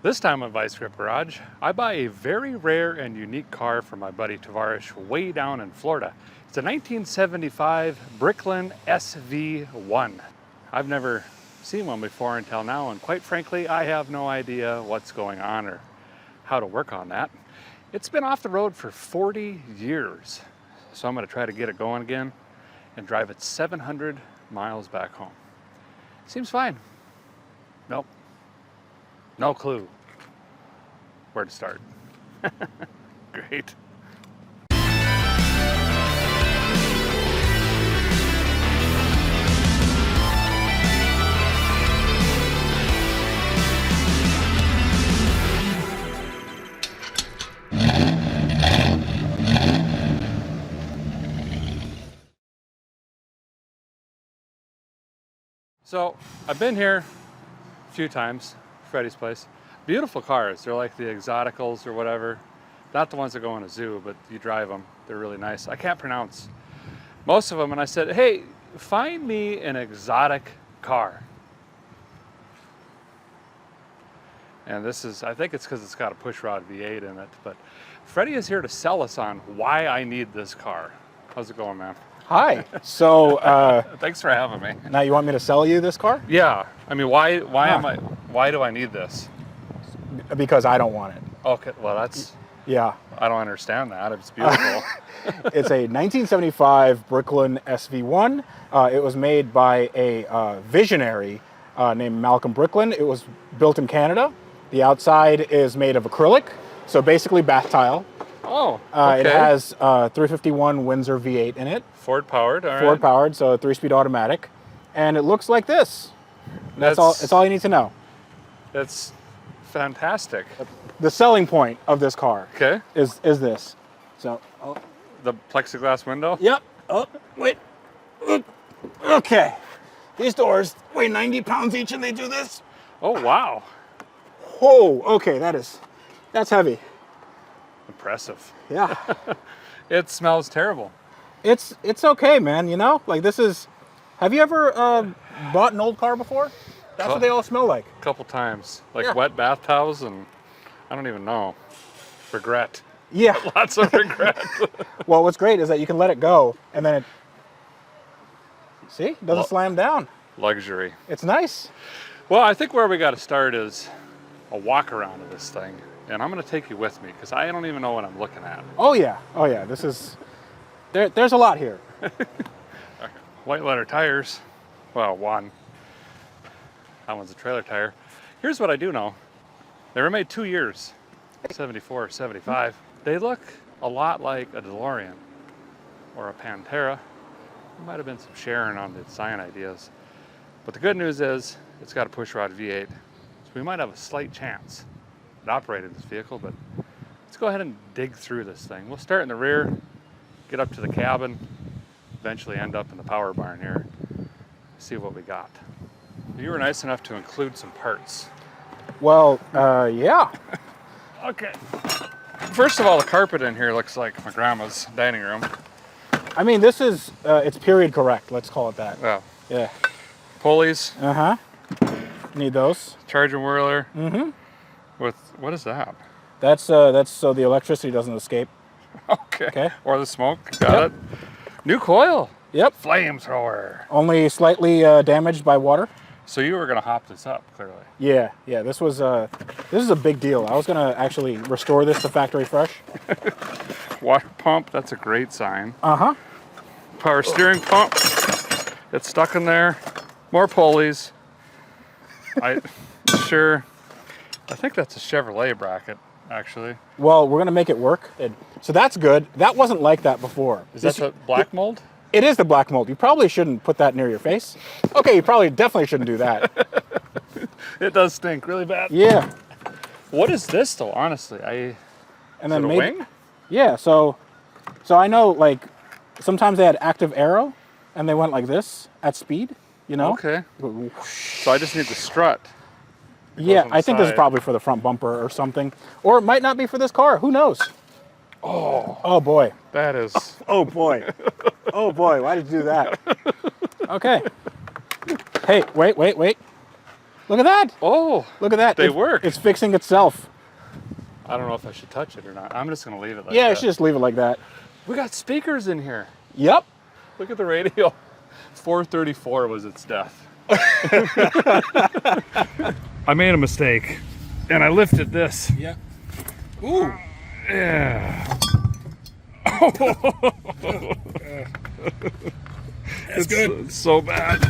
This time on Vice Grip Garage, I buy a very rare and unique car from my buddy Tavarish way down in Florida. It's a 1975 Bricklin SV1. I've never seen one before until now, and quite frankly, I have no idea what's going on or how to work on that. It's been off the road for 40 years, so I'm going to try to get it going again and drive it 700 miles back home. Seems fine. Nope. No clue where to start. Great. So I've been here a few times, Freddie's place. Beautiful cars. They're like the exoticals or whatever. Not the ones that go in a zoo, but you drive them. They're really nice. I can't pronounce most of them. And I said, hey, find me an exotic car. And this is, I think it's because it's got a pushrod V8 in it. But Freddie is here to sell us on why I need this car. How's it going, man? Hi. So thanks for having me. now you want me to sell you this car? Yeah. I mean, why do I need this? Because I don't want it. Okay. Well, that's, Yeah. I don't understand that. It's beautiful. It's a 1975 Bricklin SV1. It was made by a visionary named Malcolm Bricklin. It was built in Canada. The outside is made of acrylic, so basically bath tile. Oh, okay. It has 351 Windsor V8 in it. Ford powered, all right. Ford powered, so a 3-speed automatic. And it looks like this. That's all you need to know. That's fantastic. The selling point of this car Okay. is this. So, The plexiglass window? yep. Oh, wait. Okay. These doors weigh 90 pounds each and they do this. Oh, wow. Whoa, okay, that's heavy. Impressive. Yeah. It smells terrible. It's okay, man, you know? Like this is, have you ever bought an old car before? That's what they all smell like. A couple times. Like Yeah. wet bath towels and I don't even know. Regret. Yeah. Lots of regret. Well, what's great is that you can let it go and then it, see, it doesn't slam down. Luxury. It's nice. Well, I think where we got to start is a walk around of this thing. And I'm going to take you with me because I don't even know what I'm looking at. Oh yeah, this is, there's a lot here. White letter tires. Well, one. That one's a trailer tire. Here's what I do know. They were made 2 years, 74 or 75. They look a lot like a DeLorean or a Pantera. There might have been some sharing on the design ideas. But the good news is it's got a pushrod V8. So we might have a slight chance at operating this vehicle, but let's go ahead and dig through this thing. We'll start in the rear, get up to the cabin, eventually end up in the power barn here, see what we got. You were nice enough to include some parts. Well, yeah. Okay. First of all, the carpet in here looks like my grandma's dining room. I mean, this is, it's period correct, let's call it that. Well, Yeah. pulleys, Uh-huh. Need those. charging whirler. Mm-hmm. With, what is that? That's so the electricity doesn't escape. Okay. Okay. Or the smoke, got it. New coil. Yep. Flamethrower. Only slightly damaged by water. So you were gonna hop this up, clearly. Yeah. This is a big deal. I was gonna actually restore this to factory fresh. Water pump, that's a great sign. Uh-huh. Power steering pump, it's stuck in there. More pulleys. I think that's a Chevrolet bracket, actually. Well, we're gonna make it work. So that's good. That wasn't like that before. Is that the black mold? It is the black mold. You probably shouldn't put that near your face. Okay, you definitely shouldn't do that. It does stink really bad. Yeah. What is this though, honestly? And Is then it a maybe, wing? yeah, so I know like sometimes they had active aero and they went like this at speed, you know? Okay. So I just need the strut. Yeah, I think this is side. probably for the front bumper or something. Or it might not be for this car, who knows? Oh boy. That is. Oh boy. Oh boy, why did you do that? Okay. Hey, wait. Look at that. Oh, Look at that. they work. It's fixing itself. I don't know if I should touch it or not. I'm just going to leave it like Yeah, that. you should just leave it like that. We got speakers in here. Yep. Look at the radio. 434 was its death. I made a mistake, and I lifted this. Yeah. Ooh. Yeah. That's good. It's so bad.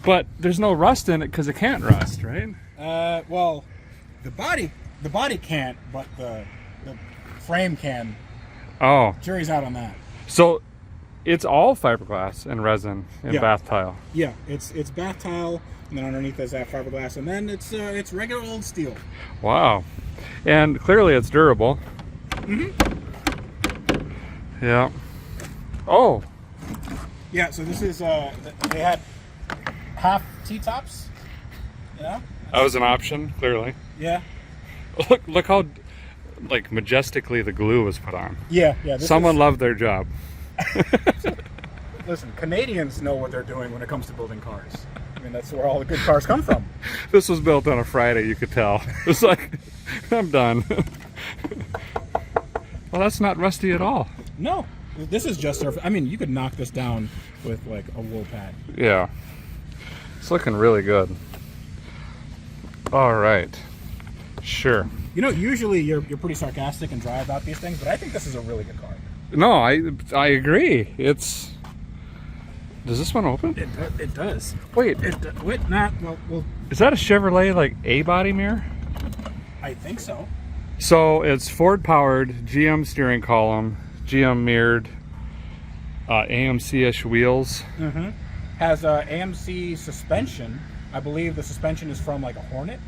But there's no rust in it because it can't rust, right? Well, the body can't, but the frame can. Oh, Jury's out on that. so it's all fiberglass and resin and Yeah. bath tile. Yeah, it's bath tile, and then underneath is that fiberglass, and then it's regular old steel. Wow. And clearly it's durable. Yeah. Oh, Yeah, so this is they had half T-tops. Yeah. that was an option, clearly. Yeah. Look how like majestically the glue was put on. Yeah. Someone loved their job. Listen, Canadians know what they're doing when it comes to building cars. I mean, that's where all the good cars come from. This was built on a Friday, you could tell. It's like, I'm done. Well, that's not rusty at all. No, this is just surface. I mean, you could knock this down with like a wool pad. Yeah. It's looking really good. All right. Sure. You know, usually you're pretty sarcastic and dry about these things, but I think this is a really good car. No, I agree. It's... Does this one open? It does. Wait, Wait, not well. is that a Chevrolet like A-body mirror? I think so. So it's Ford powered, GM steering column, GM mirrored, AMC-ish wheels. Mm-hmm. Has AMC suspension. I believe the suspension is from like a Hornet.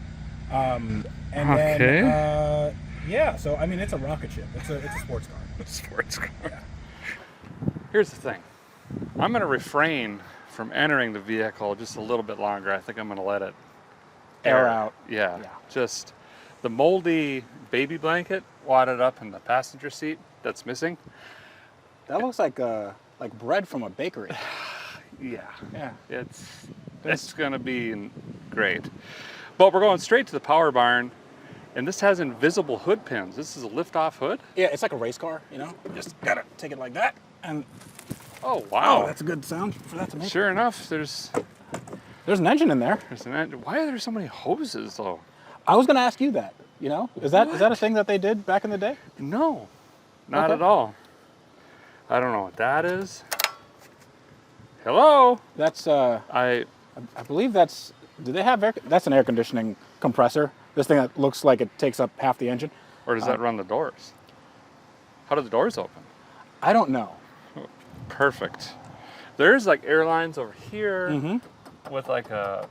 And Okay. then yeah, so I mean it's a rocket ship. It's a sports car. Sports car. Yeah. Here's the thing. I'm going to refrain from entering the vehicle just a little bit longer. I think I'm going to let it Air out. Yeah. Yeah. Just the moldy baby blanket wadded up in the passenger seat that's missing. That looks like bread from a bakery. Yeah. Yeah. It's going to be great. But we're going straight to the power barn, and this has invisible hood pins. This is a lift-off hood. Yeah, it's like a race car, you know? Just gotta take it like that, and Oh, wow. that's a good sound for that to make. Sure enough, there's There's an engine in there. an engine. Why are there so many hoses, though? I was gonna ask you that. You know, is that a thing that they did back in the day? No, not Okay. at all. I don't know what that is. Hello? That's I I believe that's. Do they have air? That's an air conditioning compressor. This thing that looks like it takes up half the engine. Or does that run the doors? How do the doors open? I don't know. Perfect. There's like airlines over here Mm-hmm. with like a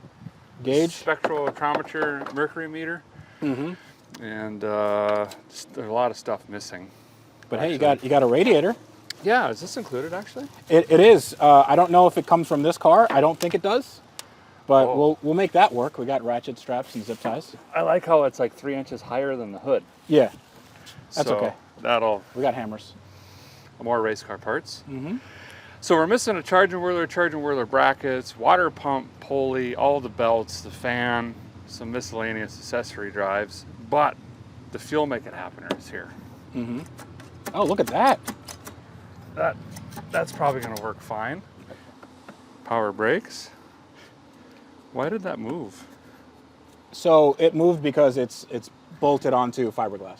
Gauge. spectrophotometer mercury meter. Mm-hmm. And just, there's a lot of stuff missing. But hey, Actually. you got a radiator. Yeah, is this included actually? It is. I don't know if it comes from this car. I don't think it does. But Oh. we'll make that work. We got ratchet straps and zip ties. I like how it's like 3 inches higher than the hood. Yeah, That's So okay. That'll we got hammers. more race car parts. Mm-hmm. So we're missing a charging whirler brackets, water pump, pulley, all the belts, the fan, some miscellaneous accessory drives, but the fuel make it happener is here. Mm-hmm. Oh, look at that. That's probably going to work fine. Power brakes. Why did that move? So it moved because it's bolted onto fiberglass.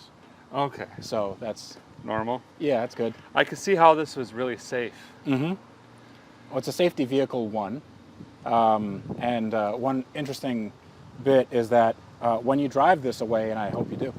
Okay, So that's normal. yeah, that's good. I could see how this was really safe. Mm-hmm. Well, it's a safety vehicle one, and one interesting bit is that when you drive this away, and I hope you do,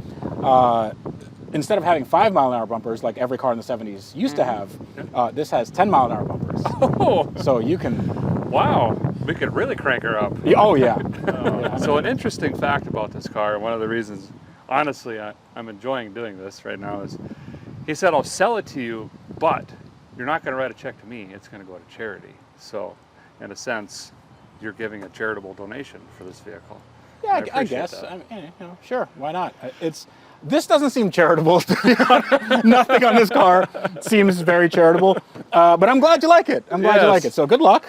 instead of having 5-mile-an-hour bumpers like every car in the 70s used to have, this has 10-mile-an-hour bumpers. Oh, So you can. wow. We could really crank her up. Oh yeah. So an interesting fact about this car, one of the reasons, honestly, I'm enjoying doing this right now is, he said, I'll sell it to you, but you're not going to write a check to me. It's going to go to charity. So in a sense, you're giving a charitable donation for this vehicle. Yeah, I appreciate guess. that. I mean, you know, sure, why not? This doesn't seem charitable to be honest. Nothing on this car seems very charitable. But I'm glad you like it. I'm glad you like Yes. it. So good luck.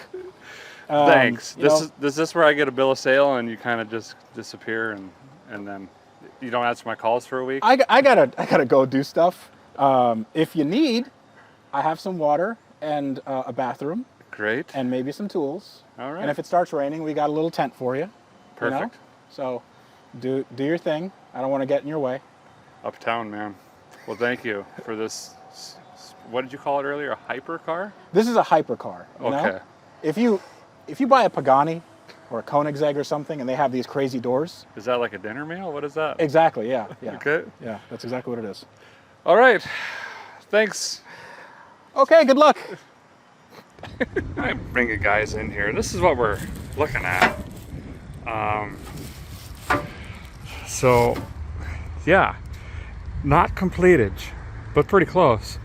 Thanks. You know, Is this where I get a bill of sale and you kind of just disappear and then you don't answer my calls for a week? I gotta go do stuff. If you need, I have some water and a bathroom Great. and maybe some tools. All right. And if it starts raining, we got a little tent for you. Perfect. You know? So do your thing. I don't want to get in your way. Uptown, man. Well, thank you for this. What did you call it earlier? A hyper car? This is a hypercar. You know? Okay. If you buy a Pagani or a Koenigsegg or something, and they have these crazy doors. Is that like a dinner meal? What is that? Exactly. Yeah. Yeah. Okay. Yeah. That's exactly what it is. All right. Thanks. Okay. Good luck. I bring you guys in here. This is what we're looking at. So, yeah, not completed, but pretty close.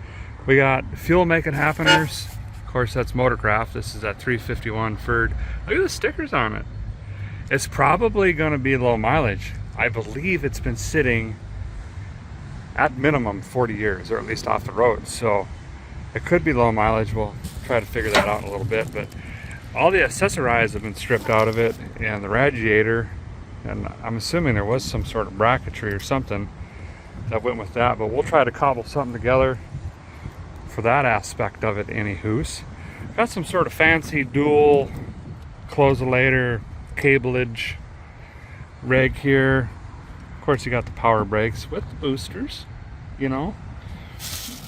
We got fuel make it happeners. Of course, that's Motorcraft. This is that 351 Ford. Look at the stickers on it. It's probably going to be low mileage. I believe it's been sitting at minimum 40 years, or at least off the road. So it could be low mileage. We'll try to figure that out in a little bit. But all the accessorize have been stripped out of it, and the radiator, and I'm assuming there was some sort of bracketry or something that went with that. But we'll try to cobble something together for that aspect of it. Anywho's got some sort of fancy dual closelator cableage rig here. Of course, you got the power brakes with the boosters, you know.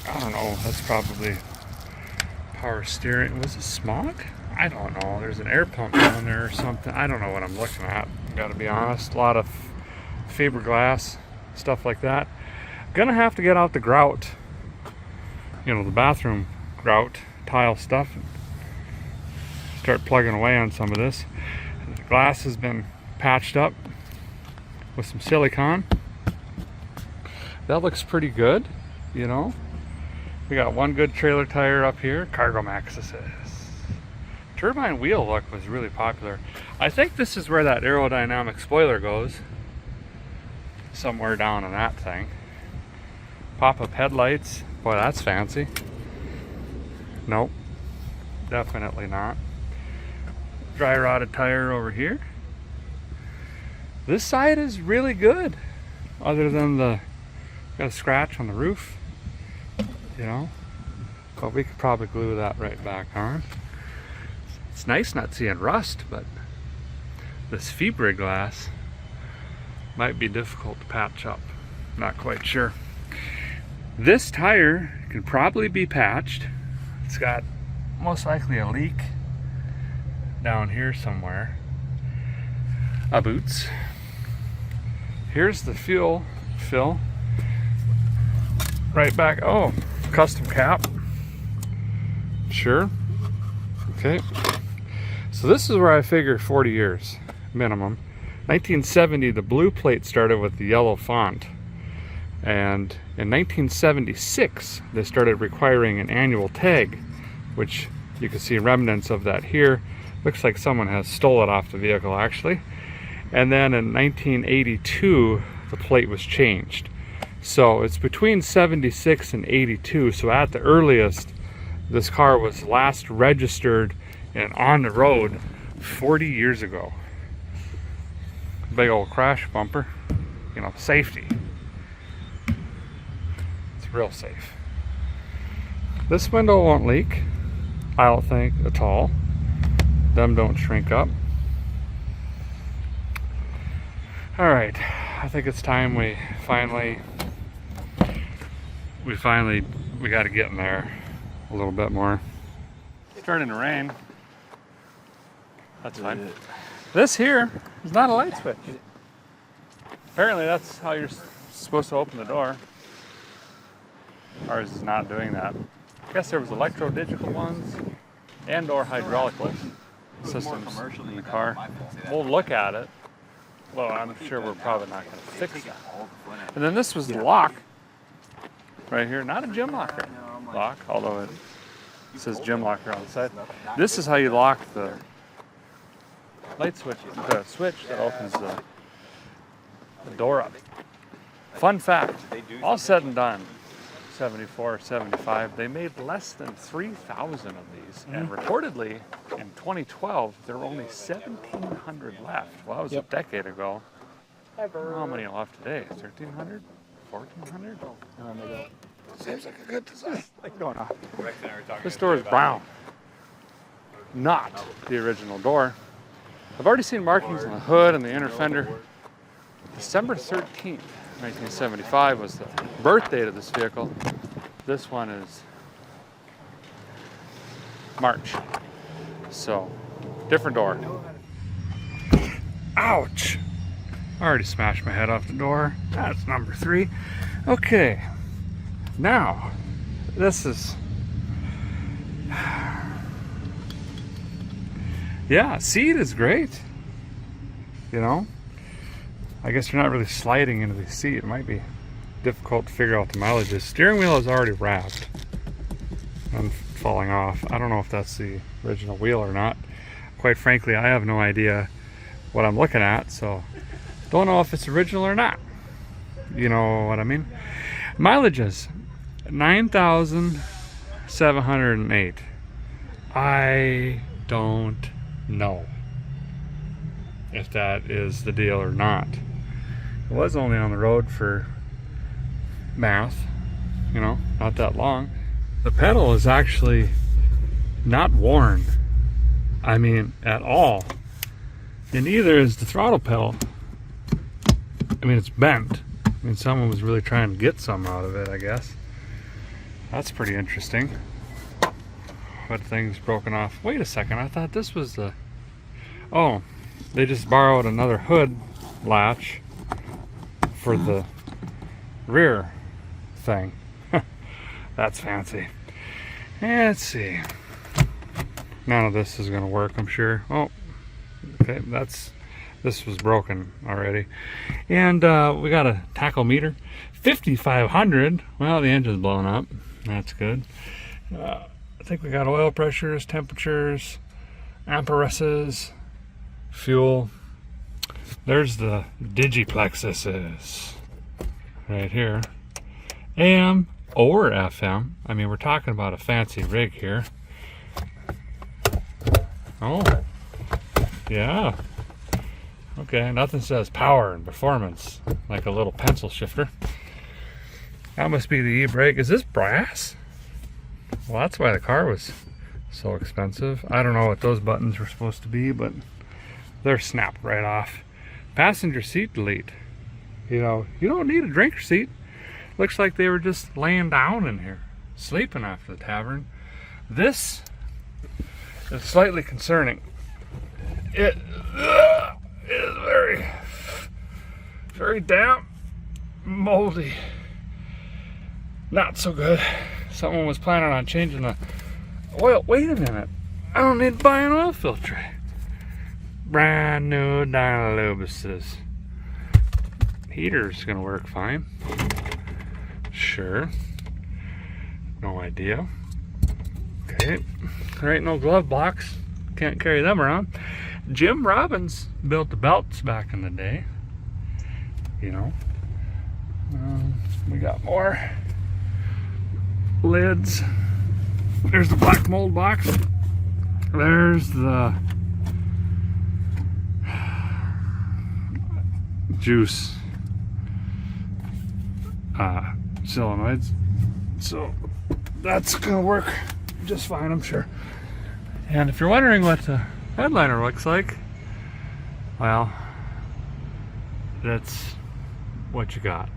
I don't know, that's probably power steering. Was it smog? I don't know. There's an air pump down there or something. I don't know what I'm looking at, gotta be honest. A lot of fiberglass, stuff like that. Gonna have to get out the grout, you know, the bathroom grout tile stuff, and start plugging away on some of this. The glass has been patched up with some silicone. That looks pretty good, you know. We got one good trailer tire up here. Cargo Max this is. Turbine wheel look was really popular. I think this is where that aerodynamic spoiler goes. Somewhere down in that thing. Pop-up headlights. Boy, that's fancy. Nope. Definitely not. Dry rotted tire over here. This side is really good. Other than got a scratch on the roof. You know. But we could probably glue that right back on. It's nice not seeing rust, but this fiberglass might be difficult to patch up. Not quite sure. This tire can probably be patched. It's got most likely a leak down here somewhere. A boots. Here's the fuel fill. Right back. Oh, custom cap. Sure. Okay. So this is where I figure 40 years minimum. 1970, the blue plate started with the yellow font. And in 1976, they started requiring an annual tag, which you can see remnants of that here. Looks like someone has stole it off the vehicle, actually. And then in 1982, the plate was changed. So it's between 76 and 82. So at the earliest, this car was last registered and on the road 40 years ago. Big old crash bumper, you know, safety. It's real safe. This window won't leak, I don't think, at all. Them don't shrink up. All right, I think it's time we got to get in there a little bit more. It's starting to rain. That's fine. This here is not a light switch. Apparently that's how you're supposed to open the door. Ours is not doing that. I guess there was electro-digital ones and or hydraulic systems in the car. We'll look at it. Well, I'm sure we're probably not going to fix it. And then this was the lock right here. Not a gym locker lock, although it says gym locker on the side. This is how you lock the light switch, the switch that opens the door up. Fun fact, all said and done, 74, 75, they made less than 3,000 of these. And reportedly, In 2012, there were only 1,700 left. Well, that was a decade ago. I don't know how many are left today? 1,300? 1,400? Seems like a good design. What's going on? This door is brown. Not the original door. I've already seen markings on the hood and the inner fender. December 13th, 1975 was the birth date of this vehicle. This one is March. So, different door. Ouch! I already smashed my head off the door. That's number 3. Okay. Now, this is... Yeah, seat is great. You know? I guess you're not really sliding into the seat. It might be difficult to figure out the mileage. The steering wheel is already wrapped and falling off. I don't know if that's the original wheel or not. Quite frankly, I have no idea what I'm looking at, so don't know if it's original or not. You know what I mean? Mileage is 9,708. I don't know if that is the deal or not. It was only on the road for math, you know, not that long. The pedal is actually not worn, I mean, at all. And neither is the throttle pedal. I mean, it's bent. I mean, someone was really trying to get some out of it, I guess. That's pretty interesting. But thing's broken off. Wait a second, I thought this was the... Oh, they just borrowed another hood latch for the rear thing. That's fancy. And let's see. None of this is gonna work, I'm sure. Oh, okay, this was broken already. And we got a tachometer. 5,500. Well, the engine's blown up. That's good. I think we got oil pressures, temperatures, amperesses, fuel. There's the digiplexuses right here. AM or FM. I mean, we're talking about a fancy rig here. Oh, yeah. Okay, nothing says power and performance like a little pencil shifter. That must be the e-brake. Is this brass? Well, that's why the car was so expensive. I don't know what those buttons were supposed to be, but they're snapped right off. Passenger seat delete. You know, you don't need a drinker seat. Looks like they were just laying down in here, sleeping after the tavern. This is slightly concerning. It is very damp, moldy. Not so good. Someone was planning on changing the oil. Wait a minute. I don't need to buy an oil filter. Brand new Lewisburg. Heater's gonna work fine. Sure. No idea. Okay. There ain't no glove box. Can't carry them around. Jim Robbins built the belts back in the day. You know. We got more lids. There's the black mold box. There's the juice solenoids. So that's gonna work just fine, I'm sure. And if you're wondering what the headliner looks like, well, that's what you got,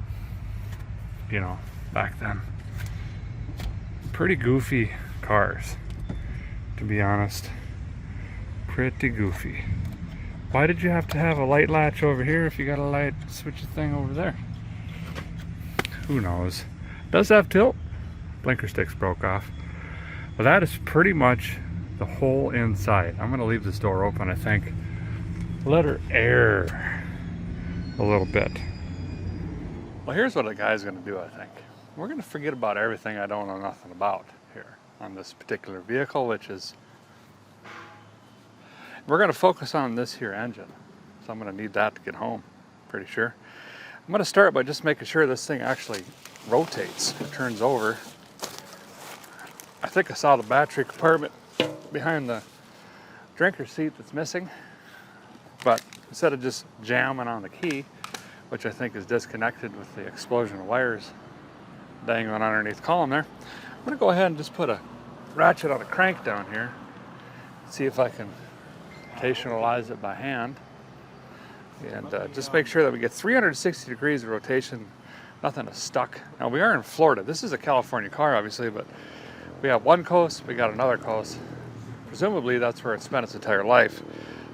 you know, back then. Pretty goofy cars, to be honest. Pretty goofy. Why did you have to have a light latch over here if you got a light switch thing over there? Who knows? Does have tilt. Blinker sticks broke off. But that is pretty much the whole inside. I'm gonna leave this door open, I think. Let her air a little bit. Well, here's what a guy's gonna do, I think. We're gonna forget about everything I don't know nothing about here on this particular vehicle, which is, we're gonna focus on this here engine. So I'm gonna need that to get home, pretty sure. I'm gonna start by just making sure this thing actually rotates, it turns over. I think I saw the battery compartment behind the drinker seat that's missing. But instead of just jamming on the key, which I think is disconnected with the explosion of wires dangling underneath the column there, I'm gonna go ahead and just put a ratchet on a crank down here, see if I can rotationalize it by hand, and just make sure that we get 360 degrees of rotation, nothing is stuck. Now we are in Florida. This is a California car, obviously, but we have one coast, we got another coast. Presumably that's where it's spent its entire life.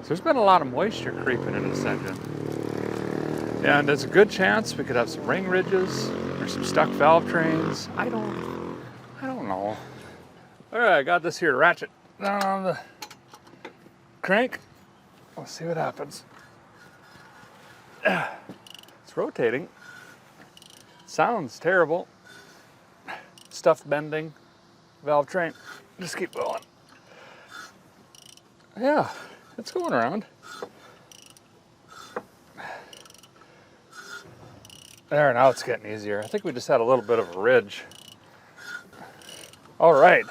So there's been a lot of moisture creeping into this engine. And there's a good chance we could have some ring ridges or some stuck valve trains. I don't know. All right, I got this here ratchet down on the crank. Let's see what happens. It's rotating. Sounds terrible. Stuff bending. Valve train. Just keep going. Yeah, it's going around. There, now it's getting easier. I think we just had a little bit of a ridge. All right,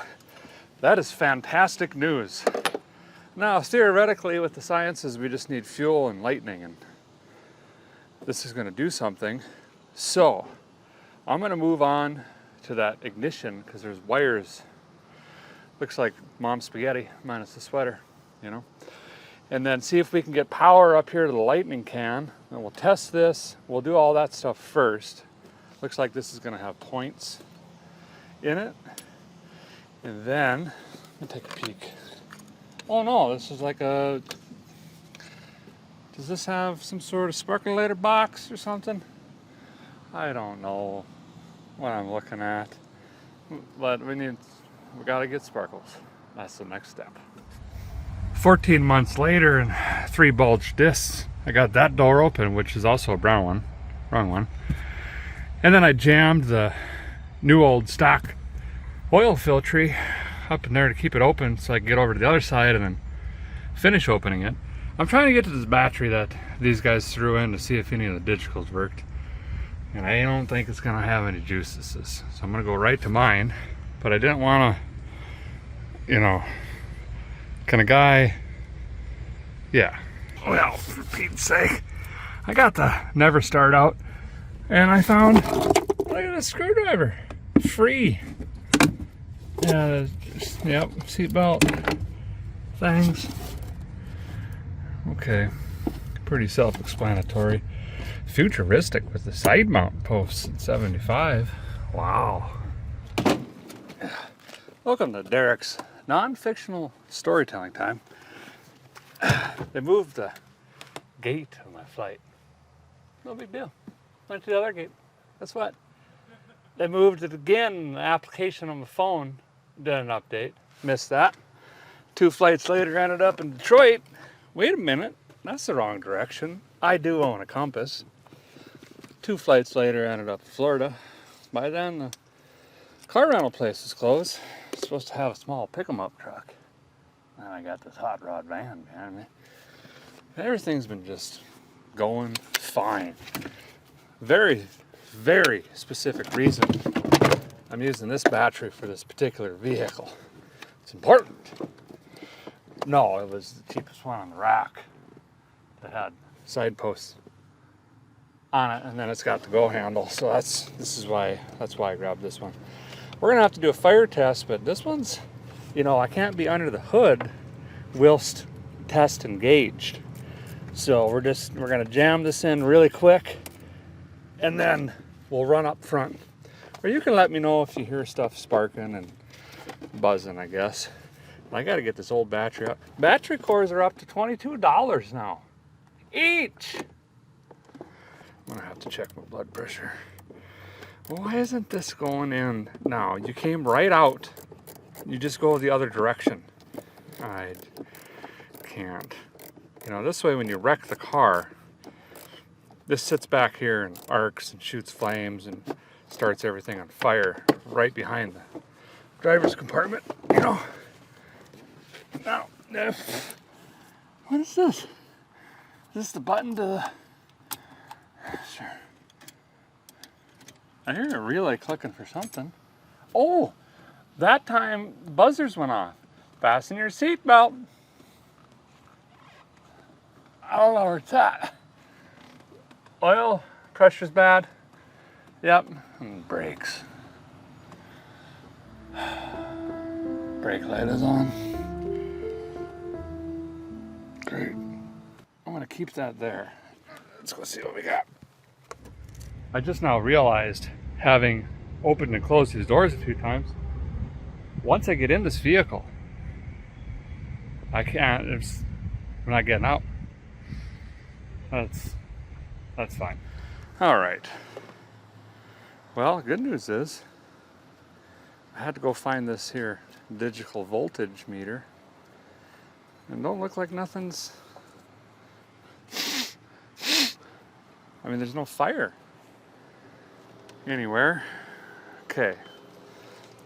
that is fantastic news. Now, theoretically, with the sciences, we just need fuel and lightning, and this is gonna do something. So, I'm gonna move on to that ignition, because there's wires. Looks like mom's spaghetti, minus the sweater, you know? And then see if we can get power up here to the lightning can, and we'll test this. We'll do all that stuff first. Looks like this is gonna have points in it. And then, let me take a peek. Oh no, this is like a, does this have some sort of sparkulator box or something? I don't know what I'm looking at, but we gotta get sparkles. That's the next step. 14 months later and 3 bulged discs. I got that door open, which is also a brown one, wrong one. And then I jammed the new old stock oil filtry up in there to keep it open so I can get over to the other side and then finish opening it. I'm trying to get to this battery that these guys threw in to see if any of the digitals worked. And I don't think it's gonna have any juices. So I'm gonna go right to mine, but I didn't wanna, you know, kind of guy, yeah. Well, for Pete's sake, I got the never start out and I found, look at this screwdriver, free. Yeah, yep, seatbelt things. Okay, pretty self-explanatory. Futuristic with the side mount posts in 75. Wow. Welcome to Derek's non-fictional storytelling time. They moved the gate of my flight. No big deal. Went to the other gate. Guess what? They moved it again. The application on my phone did an update. Missed that. 2 flights later, ended up in Detroit. Wait a minute. That's the wrong direction. I do own a compass. 2 flights later, ended up in Florida. By then, the car rental place is closed. It's supposed to have a small pick-em-up truck. And I got this hot rod van behind me. Everything's been just going fine. Very, very specific reason I'm using this battery for this particular vehicle. It's important. No, it was the cheapest one on the rack that had side posts on it, and then it's got the go handle. So that's why I grabbed this one. We're gonna have to do a fire test, but this one's, you know, I can't be under the hood whilst test engaged. So we're gonna jam this in really quick, and then we'll run up front. Or you can let me know if you hear stuff sparking and buzzing, I guess. I gotta get this old battery up. Battery cores are up to $22 now, each. I'm gonna have to check my blood pressure. Why isn't this going in now? You came right out. You just go the other direction. I can't. You know, this way when you wreck the car, this sits back here and arcs and shoots flames and starts everything on fire right behind the driver's compartment, you know. Now, what is this? Is this the button to the... Sure. I hear a relay clicking for something. Oh, that time buzzers went off. Fasten your seatbelt. I don't know where it's at. Oil pressure's bad. Yep. And brakes. Brake light is on. Great. I'm gonna keep that there. Let's go see what we got. I just now realized, having opened and closed these doors a few times, once I get in this vehicle, I can't, I'm not getting out. That's fine. All right. Well, good news is I had to go find this here digital voltage meter, and don't look like nothing's, I mean, there's no fire anywhere. Okay,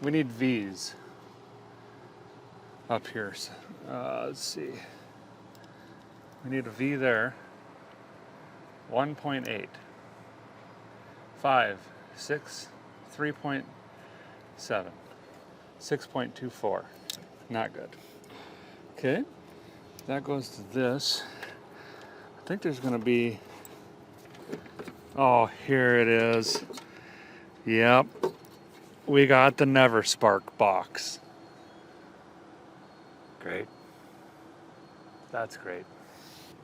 we need V's up here. Let's see. We need a V there. 1.8. 5, 6, 3.7. 6.24. Not good. Okay, that goes to this. I think there's going to be, oh, here it is. Yep, we got the Never Spark box. Great. That's great.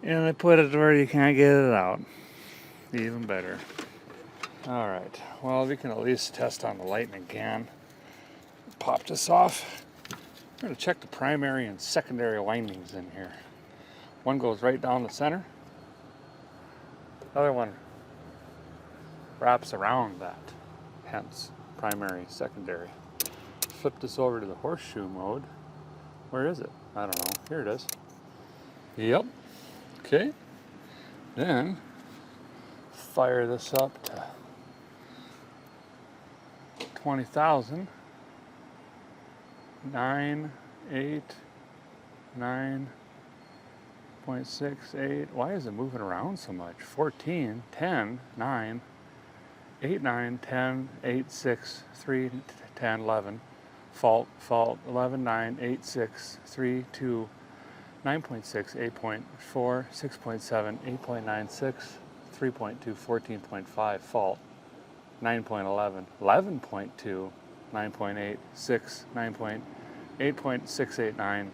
And they put it where you can't get it out. Even better. All right, well, we can at least test on the lighting again. Pop this off. We're going to check the primary and secondary windings in here. One goes right down the center. The other one wraps around that, hence primary, secondary. Flip this over to the horseshoe mode. Where is it? I don't know. Here it is. Yep. Okay. Then fire this up to 20,000. 9, 8, 9.68. Why is it moving around so much? 14, 10, 9, 8, 9, 10, 8, 6, 3, 10, 11. Fault, 11, 9, 8, 6, 3, 2, 9.6, 8.4, 6.7, 8.96, 3.2, 14.5. Fault, 9.11, 11.2, 9.8, 6, 9.8, 8.689,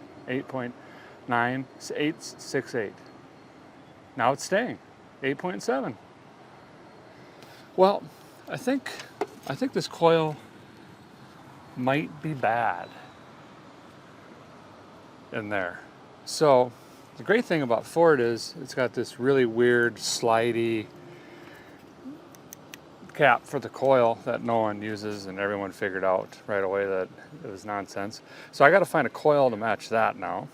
8.9868. Now it's staying, 8.7. Well, I think this coil might be bad in there. So the great thing about Ford is it's got this really weird slidey cap for the coil that no one uses, and everyone figured out right away that it was nonsense. So I got to find a coil to match that now.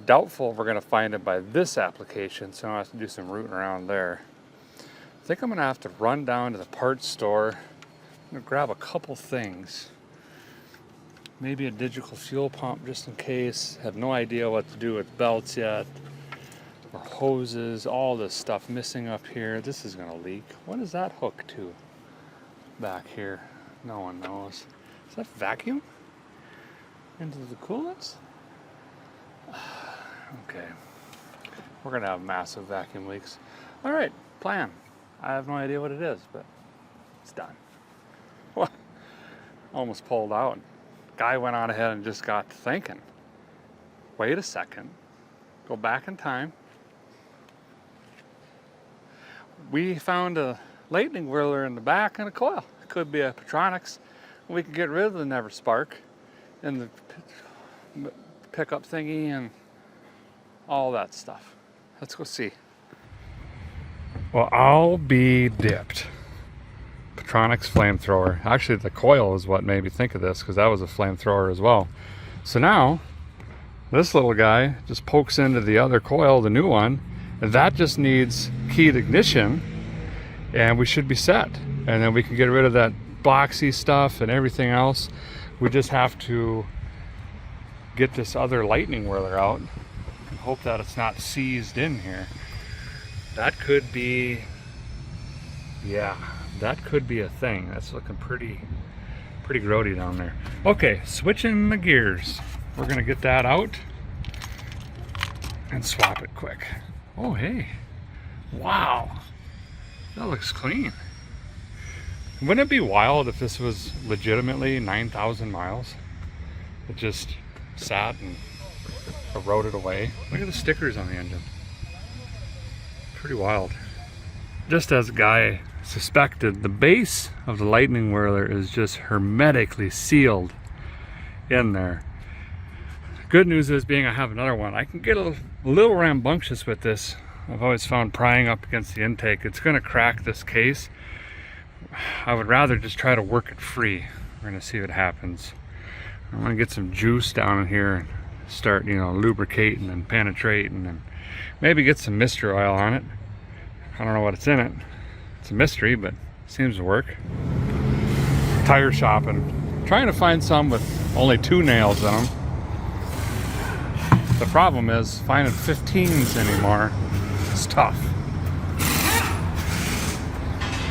Doubtful we're going to find it by this application, so I have to do some rooting around there. I think I'm going to have to run down to the parts store. I'm going to grab a couple things. Maybe a digital fuel pump just in case. Have no idea what to do with belts yet. Or hoses, all this stuff missing up here. This is gonna leak. What is that hook to back here? No one knows. Is that vacuum into the coolants? Okay. We're gonna have massive vacuum leaks. All right, plan. I have no idea what it is, but it's done. What? Almost pulled out. Guy went on ahead and just got thinking. Wait a second. Go back in time. We found a lightning whirler in the back and a coil. It could be a Petronix. We could get rid of the Never Spark and the pickup thingy and all that stuff. Let's go see. Well, I'll be dipped. Petronix flamethrower. Actually, the coil is what made me think of this, because that was a flamethrower as well. So now, this little guy just pokes into the other coil, the new one, and that just needs keyed ignition, and we should be set. And then we can get rid of that boxy stuff and everything else. We just have to get this other lightning whirler out and hope that it's not seized in here. That could be, yeah, that could be a thing. That's looking pretty grody down there. Okay, switching the gears. We're gonna get that out and swap it quick. Oh, hey. Wow. That looks clean. Wouldn't it be wild if this was legitimately 9,000 miles? It just sat and eroded away. Look at the stickers on the engine. Pretty wild. Just as a guy suspected, the base of the Lightning Whirler is just hermetically sealed in there. Good news is, being I have another one, I can get a little rambunctious with this. I've always found prying up against the intake, it's going to crack this case. I would rather just try to work it free. We're going to see what happens. I'm going to get some juice down in here and start, you know, lubricating and penetrating, and maybe get some mystery oil on it. I don't know what it's in it. It's a mystery, but it seems to work. Tire shopping. Trying to find some with only 2 nails in them. The problem is finding 15s anymore. It's tough.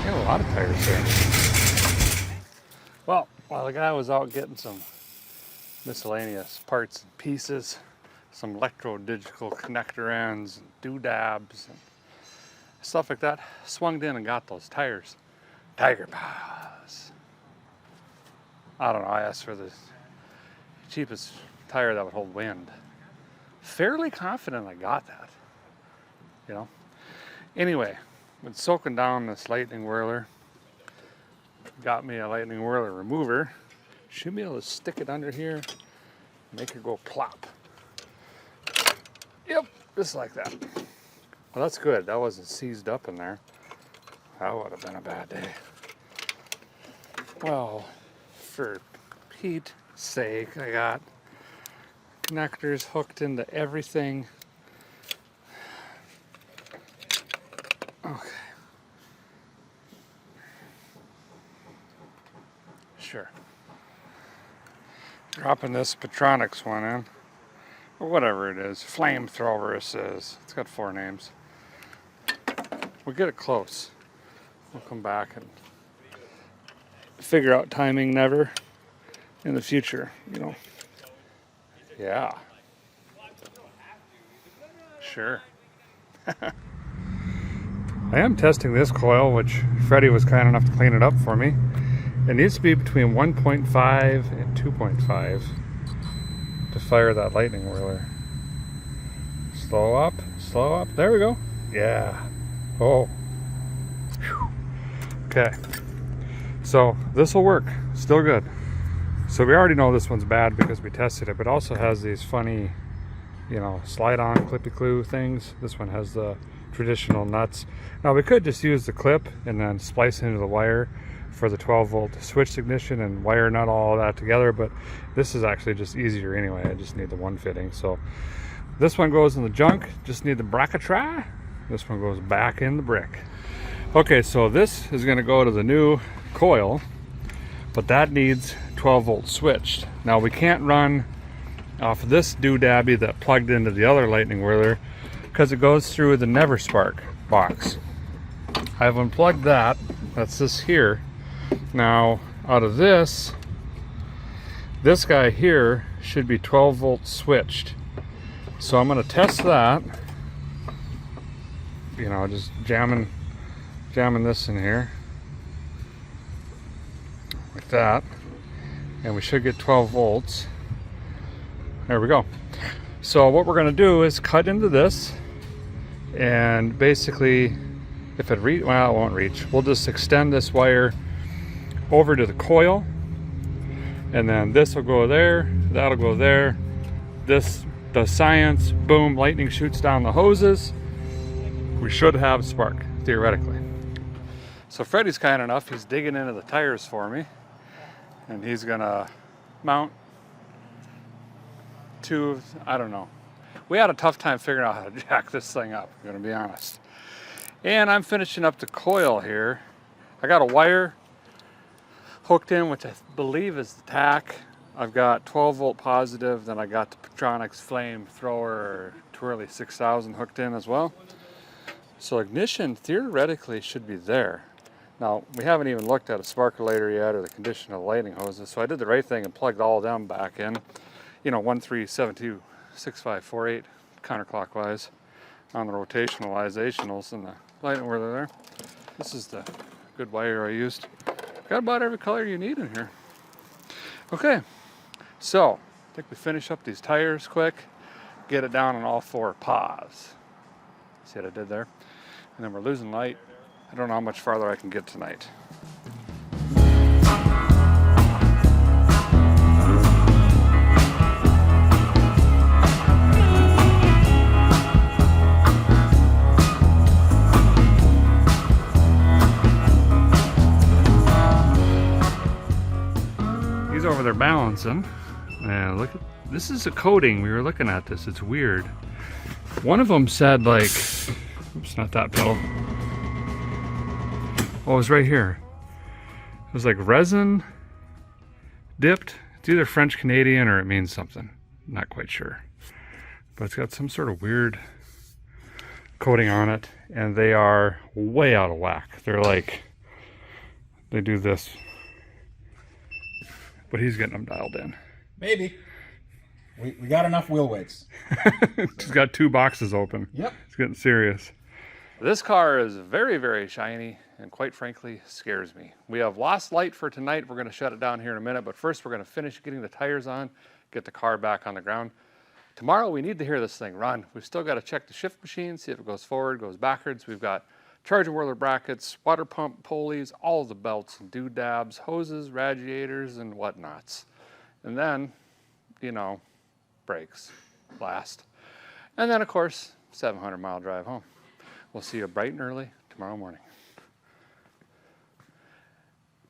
Got a lot of tires here. Well, while the guy was out getting some miscellaneous parts and pieces, some electro-digital connector ends, and doodads, and stuff like that, swung in and got those tires. Tiger Paws. I don't know, I asked for the cheapest tire that would hold wind. Fairly confident I got that, you know. Anyway, been soaking down this Lightning Whirler. Got me a Lightning Whirler remover. Should be able to stick it under here, make her go plop. Yep, just like that. Well, that's good. That wasn't seized up in there. That would have been a bad day. Well, for Pete's sake, I got connectors hooked into everything. Okay. Sure. Dropping this Petronix one in, or whatever it is, flamethrower it says. It's got 4 names. We'll get it close. We'll come back and figure out timing never in the future, you know. Yeah. Sure. I am testing this coil, which Freddie was kind enough to clean it up for me. It needs to be between 1.5 and 2.5 to fire that Lightning Whirler. Slow up, slow up. There we go. Yeah. Oh. Whew. Okay. So this will work. Still good. So we already know this one's bad because we tested it, but it also has these funny, you know, slide-on clippy-clue things. This one has the traditional nuts. Now we could just use the clip and then splice into the wire for the 12-volt switch ignition and wire nut all that together, but this is actually just easier anyway. I just need the one fitting. So this one goes in the junk, just need the bracketry. This one goes back in the brick. Okay, so this is going to go to the new coil, but that needs 12-volt switched. Now we can't run off of this doodabby that plugged into the other Lightning Whirler because it goes through the Never Spark box. I've unplugged that. That's this here. Now out of this guy here should be 12-volt switched. So I'm going to test that. You know, just jamming this in here like that, and we should get 12 volts. There we go. So what we're going to do is cut into this, and basically, if it well, it won't reach. We'll just extend this wire over to the coil, and then this will go there, that'll go there. This does science. Boom, lightning shoots down the hoses. We should have a spark, theoretically. So Freddie's kind enough, he's digging into the tires for me, and he's gonna mount 2, I don't know. We had a tough time figuring out how to jack this thing up, I'm gonna be honest. And I'm finishing up the coil here. I got a wire hooked in, which I believe is the tack. I've got 12-volt positive, then I got the Petronix flamethrower Twirly 6000 hooked in as well. So ignition theoretically should be there. Now, we haven't even looked at a sparkulator yet or the condition of the lighting hoses, so I did the right thing and plugged all of them back in. You know, 13726548 counterclockwise on the rotationalizationals and the lighting where they're there. This is the good wire I used. Got about every color you need in here. Okay, so I think we finish up these tires quick, get it down on all 4 paws. See what I did there? And then we're losing light. I don't know how much farther I can get tonight. He's over there balancing. And look at this, is a coating. We were looking at this. It's weird. One of them said like, oops, not that pedal. Oh, it was right here. It was like resin dipped. It's either French Canadian or it means something. Not quite sure. But it's got some sort of weird coating on it, and they are way out of whack. They're like, they do this, but he's getting them dialed in. Maybe. We got enough wheel weights. He's got 2 boxes open. Yep. It's getting serious. This car is very, very shiny and quite frankly scares me. We have lost light for tonight. We're going to shut it down here in a minute, but first we're going to finish getting the tires on, get the car back on the ground. Tomorrow we need to hear this thing run. We've still got to check the shift machine, see if it goes forward, goes backwards. We've got charging whirler brackets, water pump pulleys, all the belts and doodads, hoses, radiators, and whatnots. And then, you know, brakes last. And then, of course, 700-mile drive home. We'll see you bright and early tomorrow morning.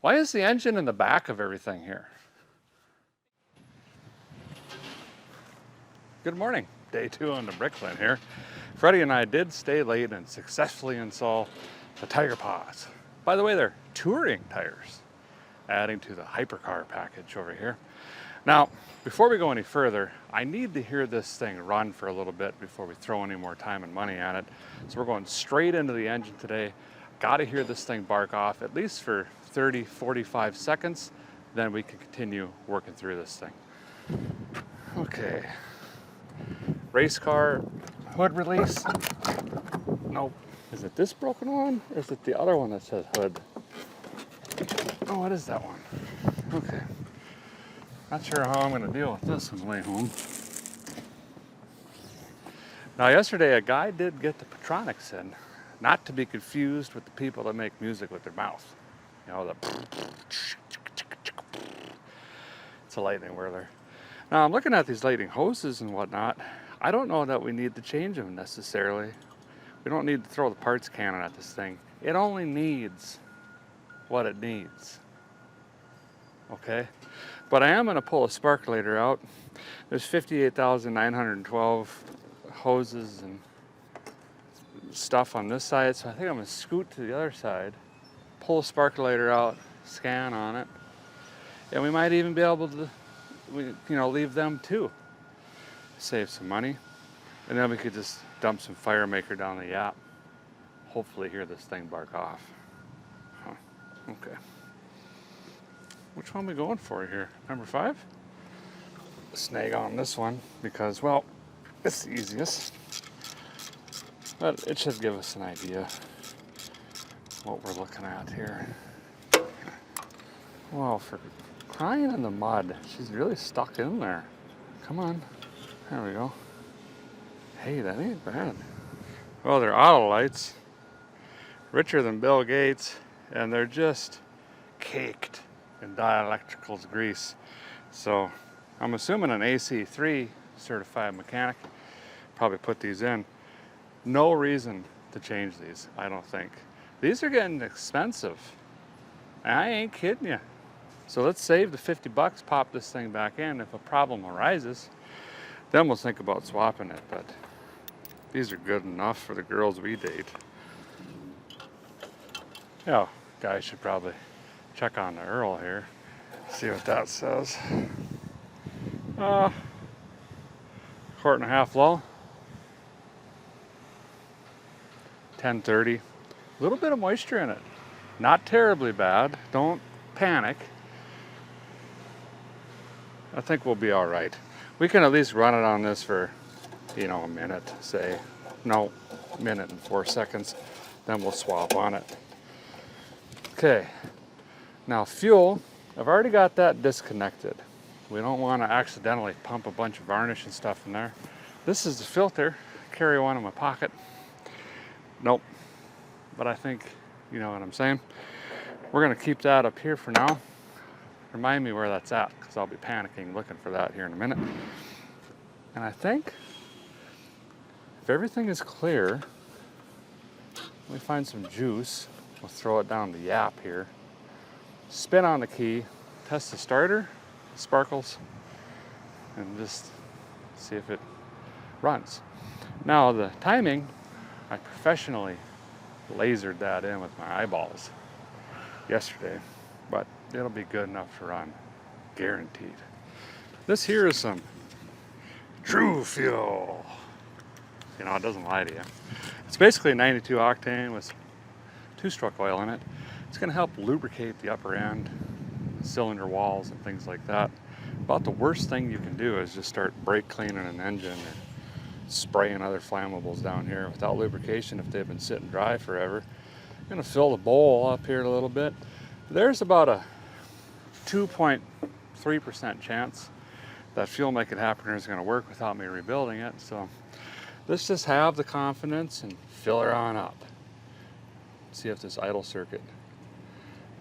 Why is the engine in the back of everything here? Good morning. Day 2 on the Bricklin here. Freddie and I did stay late and successfully install the tire pods. By the way, they're touring tires, adding to the hypercar package over here. Now, before we go any further, I need to hear this thing run for a little bit before we throw any more time and money at it. So we're going straight into the engine today. Got to hear this thing bark off at least for 30, 45 seconds. Then we can continue working through this thing. Okay. Race car hood release. Nope. Is it this broken one or is it the other one that says hood? Oh, what is that one? Okay. Not sure how I'm going to deal with this on the way home. Now, yesterday a guy did get the Patronics in, not to be confused with the people that make music with their mouth. You know, it's a lightning whirler. Now, I'm looking at these lighting hoses and whatnot. I don't know that we need to change them necessarily. We don't need to throw the parts cannon at this thing. It only needs what it needs. Okay? But I am going to pull a sparkulator out. There's 58,912 hoses and stuff on this side, so I think I'm going to scoot to the other side, pull a sparkulator out, scan on it, and we might even be able to, leave them too. Save some money, and then we could just dump some fire maker down the yap. Hopefully hear this thing bark off. Huh. Okay. Which one are we going for here? Number 5? Snag on this one because, well, it's the easiest. But it should give us an idea what we're looking at here. Well, for crying in the mud, she's really stuck in there. Come on. There we go. Hey, that ain't bad. Well, they're auto lights. Richer than Bill Gates, and they're just caked in dielectricals grease. So I'm assuming an AC3 certified mechanic probably put these in. No reason to change these, I don't think. These are getting expensive. I ain't kidding you. So let's save the 50 bucks, pop this thing back in. If a problem arises, then we'll think about swapping it. But these are good enough for the girls we date. Yeah, guys should probably check on the Earl here, see what that says. Quart and a half low. 1030. A little bit of moisture in it. Not terribly bad. Don't panic. I think we'll be all right. We can at least run it on this for you know, a minute, say. No, minute and 4 seconds. Then we'll swap on it. Okay, now fuel, I've already got that disconnected. We don't want to accidentally pump a bunch of varnish and stuff in there. This is the filter. Carry one in my pocket. Nope, but I think you know what I'm saying. We're gonna keep that up here for now. Remind me where that's at, because I'll be panicking looking for that here in a minute. And I think if everything is clear, let me find some juice. We'll throw it down the yap here. Spin on the key, test the starter, sparkles, and just see if it runs. Now the timing, I professionally lasered that in with my eyeballs yesterday, but it'll be good enough to run, guaranteed. This here is some true fuel. You know, it doesn't lie to you. It's basically 92 octane with 2-stroke oil in it. It's gonna help lubricate the upper end, cylinder walls and things like that. About the worst thing you can do is just start brake cleaning an engine or spraying other flammables down here without lubrication if they've been sitting dry forever. I'm gonna fill the bowl up here a little bit. There's about a 2.3% chance that fuel make it happen is gonna work without me rebuilding it. So let's just have the confidence and fill her on up. See if this idle circuit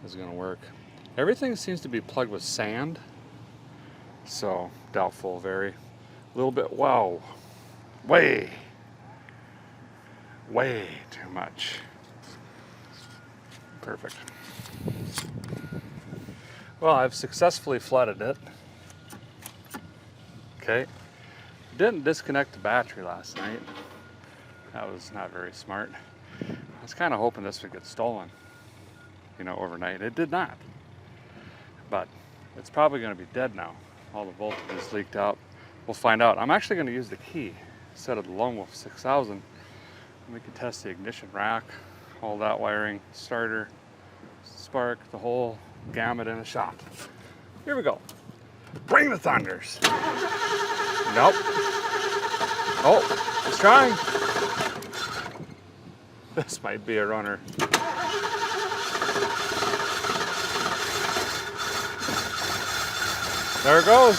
is gonna work. Everything seems to be plugged with sand, so doubtful, very. A little bit, wow, way too much. Perfect. Well, I've successfully flooded it. Okay. Didn't disconnect the battery last night. That was not very smart. I was kind of hoping this would get stolen, you know, overnight. It did not. But it's probably going to be dead now. All the voltage is leaked out. We'll find out. I'm actually going to use the key instead of the Lone Wolf 6000. And we can test the ignition rack, all that wiring, starter, spark, the whole gamut in a shot. Here we go. Bring the thunders. Nope. Oh, it's trying. This might be a runner. There it goes.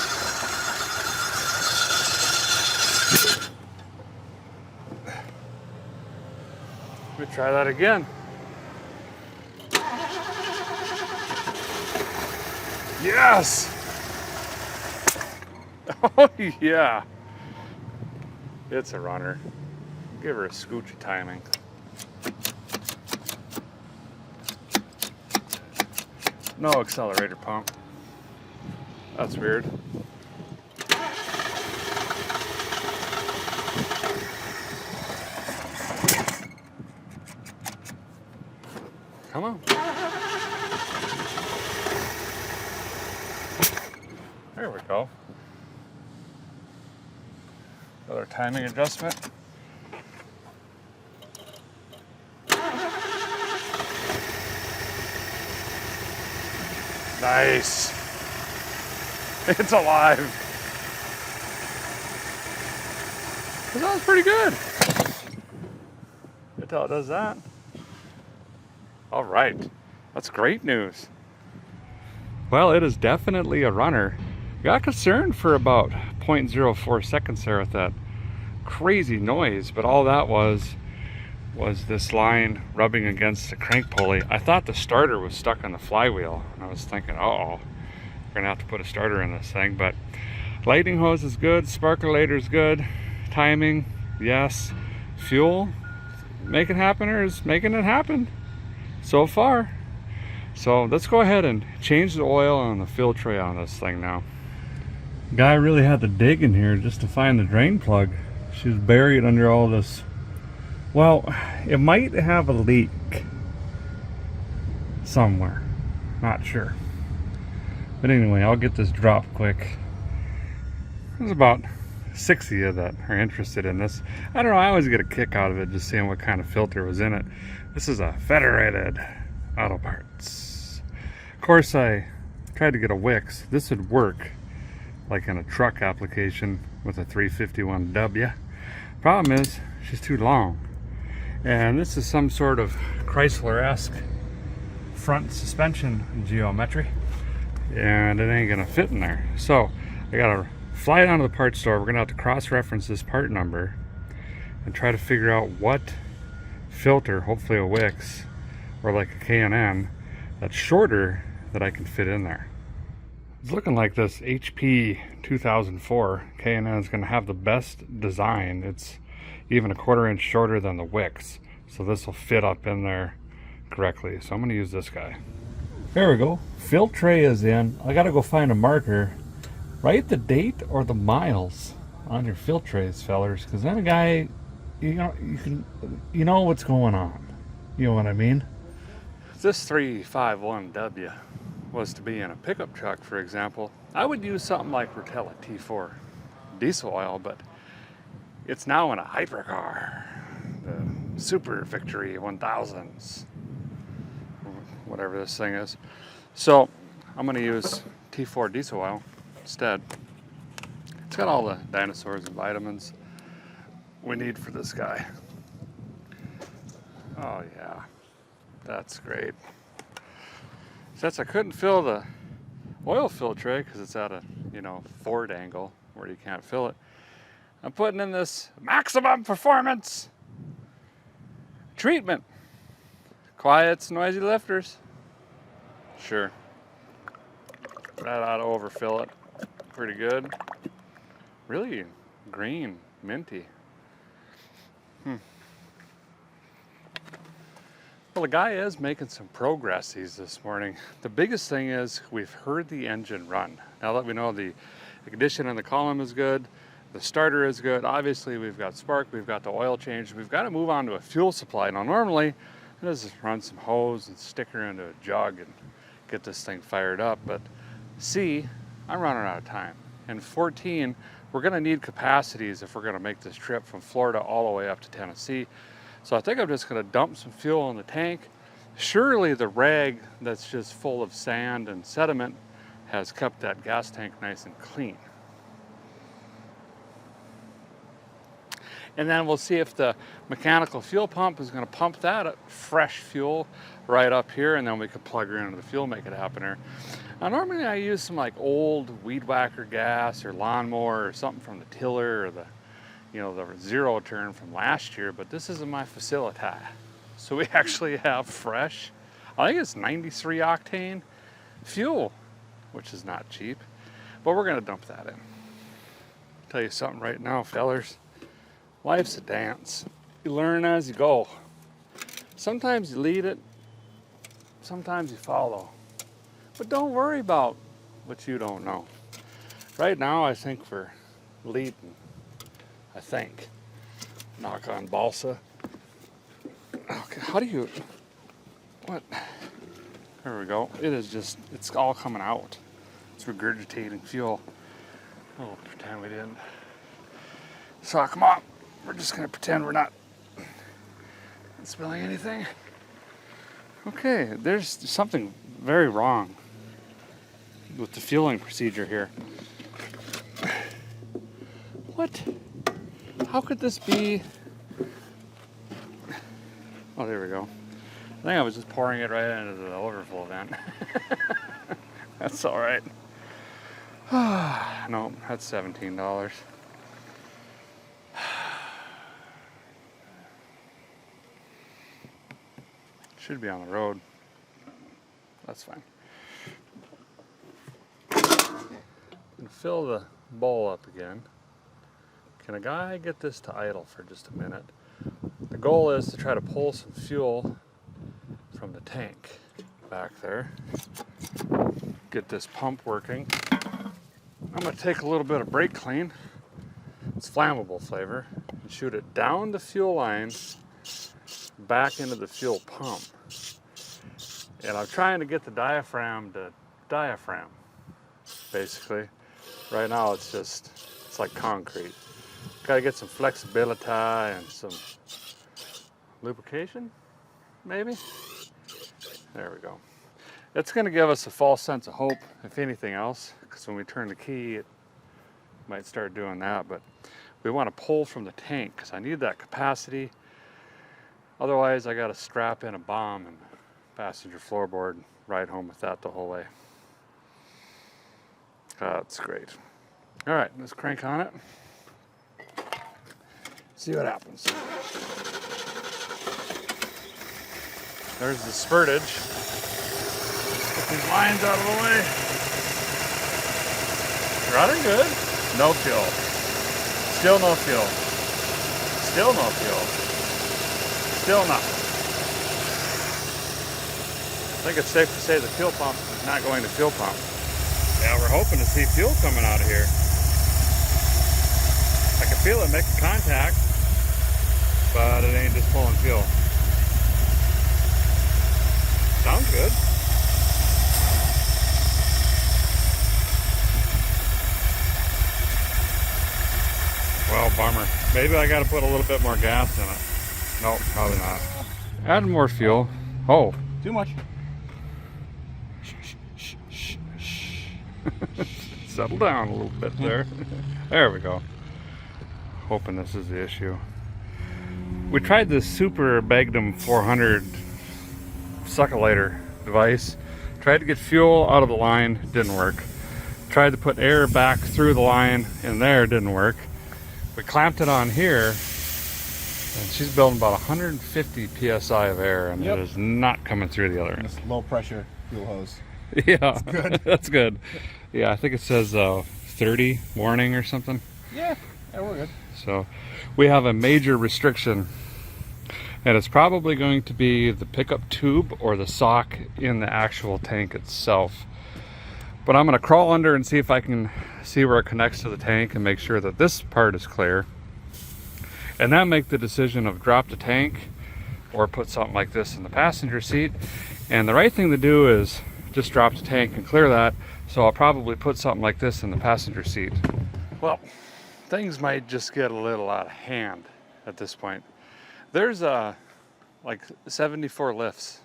Let me try that again. Yes! Oh yeah. It's a runner. Give her a scoochy timing. No accelerator pump. That's weird. Come on. There we go. Another timing adjustment. Nice. It's alive. That was pretty good. Good how it does that. All right. That's great news. Well, it is definitely a runner. Got concerned for about 0.04 seconds there with that crazy noise, but all that was this line rubbing against the crank pulley. I thought the starter was stuck on the flywheel. I was thinking, uh-oh, we're gonna have to put a starter in this thing. But lightning hose is good, sparkulator is good, timing, yes, fuel, making happen is making it happen so far. So let's go ahead and change the oil on the fill tray on this thing now. Guy really had to dig in here just to find the drain plug. She was buried under all this. Well, it might have a leak somewhere, not sure. But anyway, I'll get this dropped quick. There's about 6 of you that are interested in this. I don't know, I always get a kick out of it just seeing what kind of filter was in it. This is a Federated Auto Parts. Of course, I tried to get a Wix. This would work like in a truck application with a 351W. Problem is, she's too long. And this is some sort of Chrysler-esque front suspension geometry. And it ain't gonna fit in there. So I gotta fly down to the parts store. We're gonna have to cross-reference this part number and try to figure out what filter, hopefully a Wix or like a K&N, that's shorter that I can fit in there. It's looking like this HP 2004 K&N is going to have the best design. It's even a 1/4 inch shorter than the Wix, so this will fit up in there correctly. So I'm going to use this guy. There we go. Fill tray is in. I got to go find a marker. Write the date or the miles on your fill trays, fellers, because then a guy, you know what's going on. You know what I mean? This 351W was to be in a pickup truck, for example, I would use something like Rotella T4 diesel oil, but it's now in a hypercar, the Super Victory 1000s, whatever this thing is. So I'm going to use T4 diesel oil instead. It's got all the dinosaurs and vitamins we need for this guy. Oh yeah, that's great. Since I couldn't fill the oil fill tray because it's at a, forward angle where you can't fill it, I'm putting in this maximum performance treatment. Quiets, noisy lifters. Sure. That ought to overfill it pretty good. Really green, minty. Well, the guy is making some progress this morning. The biggest thing is we've heard the engine run. Now that we know the ignition in the column is good, the starter is good, obviously we've got spark, we've got the oil change, we've got to move on to a fuel supply. Now normally, I just run some hose and stick her into a jug and get this thing fired up, but see, I'm running out of time. And 14, we're gonna need capacities if we're gonna make this trip from Florida all the way up to Tennessee. So I think I'm just gonna dump some fuel in the tank. Surely the rag that's just full of sand and sediment has kept that gas tank nice and clean. And then we'll see if the mechanical fuel pump is gonna pump that fresh fuel right up here, and then we could plug her into the fuel, make it happen here. Now normally I use some like old weed whacker gas or lawnmower or something from the tiller or the zero turn from last year, but this isn't my facility. So we actually have fresh, I think it's 93 octane fuel, which is not cheap, but we're gonna dump that in. Tell you something right now, fellers, life's a dance. You learn as you go. Sometimes you lead it, sometimes you follow, but don't worry about what you don't know. Right now, I think we're leading. I think. Knock on balsa. Okay, how do you, what? There we go. It is just, it's all coming out. It's regurgitating fuel. Oh, pretend we didn't. So come on, we're just gonna pretend we're not spilling anything. Okay, there's something very wrong with the fueling procedure here. What? How could this be? Oh, there we go. I think I was just pouring it right into the overflow vent. That's all right. No, that's $17. Should be on the road. That's fine. And fill the bowl up again. Can a guy get this to idle for just a minute? The goal is to try to pull some fuel from the tank back there. Get this pump working. I'm gonna take a little bit of brake clean. It's flammable flavor. And shoot it down the fuel line, back into the fuel pump. And I'm trying to get the diaphragm to diaphragm, basically. Right now it's like concrete. Got to get some flexibility and some lubrication, maybe? There we go. It's going to give us a false sense of hope, if anything else, because when we turn the key, it might start doing that. But we want to pull from the tank because I need that capacity. Otherwise, I got to strap in a bomb and passenger floorboard, ride home with that the whole way. That's great. All right, let's crank on it. See what happens. There's the spurtage. Get these lines out of the way. Running good. No fuel. Still no fuel. Still no fuel. Still nothing. I think it's safe to say the fuel pump is not going to fuel pump. Yeah, we're hoping to see fuel coming out of here. I can feel it making contact, but it ain't just pulling fuel. Sounds good. Well, bummer. Maybe I gotta put a little bit more gas in it. Nope, probably not. Add more fuel. Oh. Too much. Settle down a little bit there. There we go. Hoping this is the issue. We tried this Super Magnum 400 suckulator device. Tried to get fuel out of the line, didn't work. Tried to put air back through the line in there, didn't work. We clamped it on here, and she's building about 150 psi of air, and it is not coming through the other end. This low pressure fuel hose. Yeah, that's good. That's good. Yeah, I think it says 30 warning or something. Yeah, we're good. So we have a major restriction, and it's probably going to be the pickup tube or the sock in the actual tank itself. But I'm going to crawl under and see if I can see where it connects to the tank and make sure that this part is clear. And then make the decision of drop the tank or put something like this in the passenger seat. And the right thing to do is just drop the tank and clear that. So I'll probably put something like this in the passenger seat. Well, things might just get a little out of hand at this point. There's like 74 lifts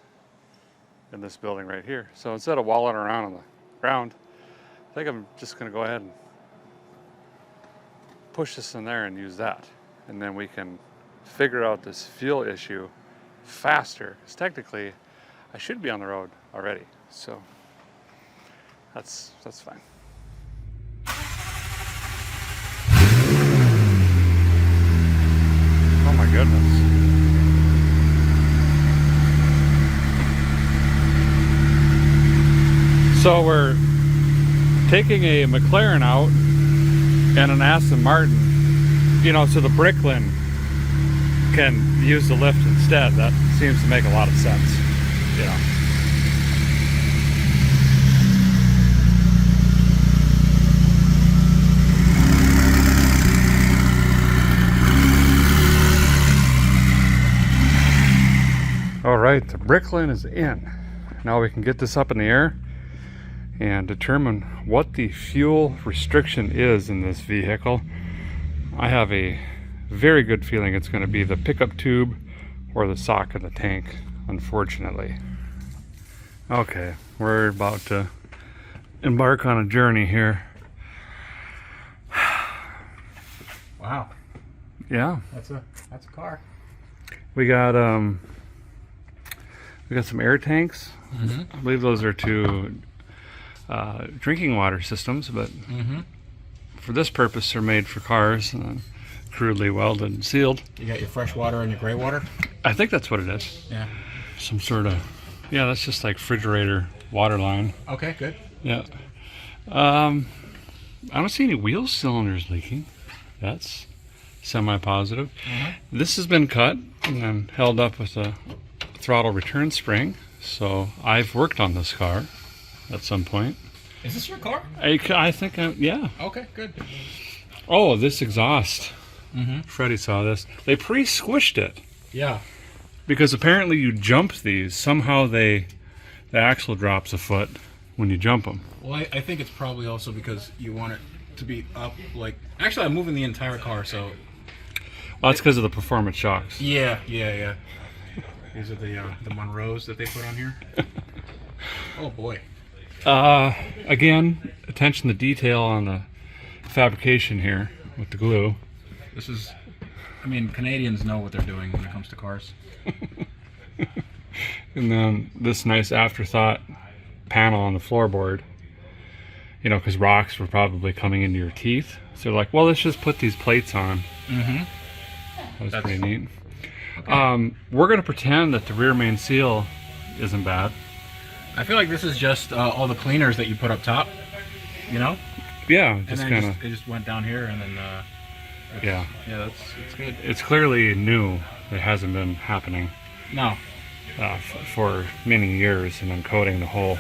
in this building right here. So instead of walling around on the ground, I think I'm just gonna go ahead and push this in there and use that. And then we can figure out this fuel issue faster. Because technically, I should be on the road already. So that's fine. Oh my goodness. So we're taking a McLaren out and an Aston Martin, you know, so the Bricklin can use the lift instead. That seems to make a lot of sense, you know. All right, the Bricklin is in. Now we can get this up in the air and determine what the fuel restriction is in this vehicle. I have a very good feeling it's going to be the pickup tube or the sock in the tank, unfortunately. Okay, we're about to embark on a journey here. Wow. Yeah. That's a car. We got some air tanks. Mm-hmm. I believe those are two drinking water systems, but for this purpose they're made for cars, crudely welded and sealed. You got your fresh water and your gray water? I think that's what it is. Yeah. Some sort of, yeah, that's just like refrigerator water line. Okay, good. Yeah. I don't see any wheel cylinders leaking. That's semi-positive. This has been cut and then held up with a throttle return spring. So I've worked on this car at some point. Is this your car? I think, yeah. Okay, good. Oh, this exhaust. Freddie saw this. They pre-squished it. Yeah. Because apparently you jump these. Somehow the axle drops a foot when you jump them. Well, I think it's probably also because you want it to be up, like... Actually, I'm moving the entire car, so... Well, that's because of the performance shocks. Yeah. These are the Monroes that they put on here. Oh, boy. Again, attention to detail on the fabrication here with the glue. This is, I mean, Canadians know what they're doing when it comes to cars. And then this nice afterthought panel on the floorboard, you know, because rocks were probably coming into your teeth. So like, well, let's just put these plates on. That's pretty neat. Okay. We're going to pretend that the rear main seal isn't bad. I feel like this is just all the cleaners that you put up top, you know? Yeah, just kind of. It just went down here and then. Yeah, it's good. It's clearly new. It hasn't been happening. No. For many years, and then coating the whole.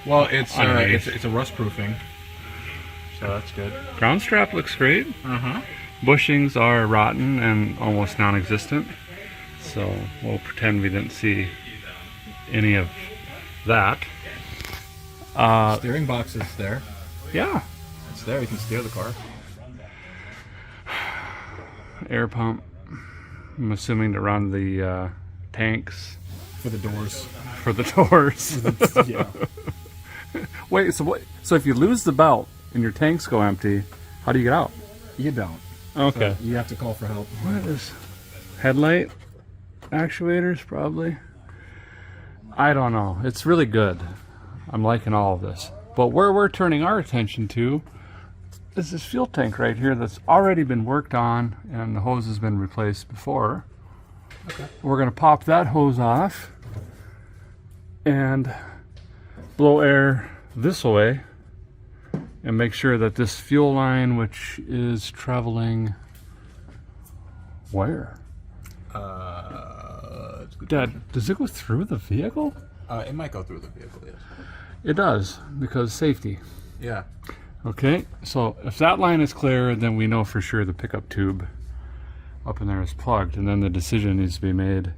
Well, it's a rust proofing, so that's good. Ground strap looks great. Bushings are rotten and almost non-existent, so we'll pretend we didn't see any of that. Steering box is there. Yeah, it's there. You can steer the car. Air pump. I'm assuming to run the tanks for the doors. For the doors. Yeah. Wait. So if you lose the belt and your tanks go empty, how do you get out? You don't. Okay. So you have to call for help. What is headlight actuators? Probably. I don't know. It's really good. I'm liking all of this. But where we're turning our attention to is this fuel tank right here that's already been worked on and the hose has been replaced before. Okay. We're going to pop that hose off and blow air this way and make sure that this fuel line, which is traveling where? Dad, does it go through the vehicle? It might go through the vehicle, yes. It does, because safety. Yeah. Okay, so if that line is clear, then we know for sure the pickup tube up in there is plugged, and then the decision needs to be made.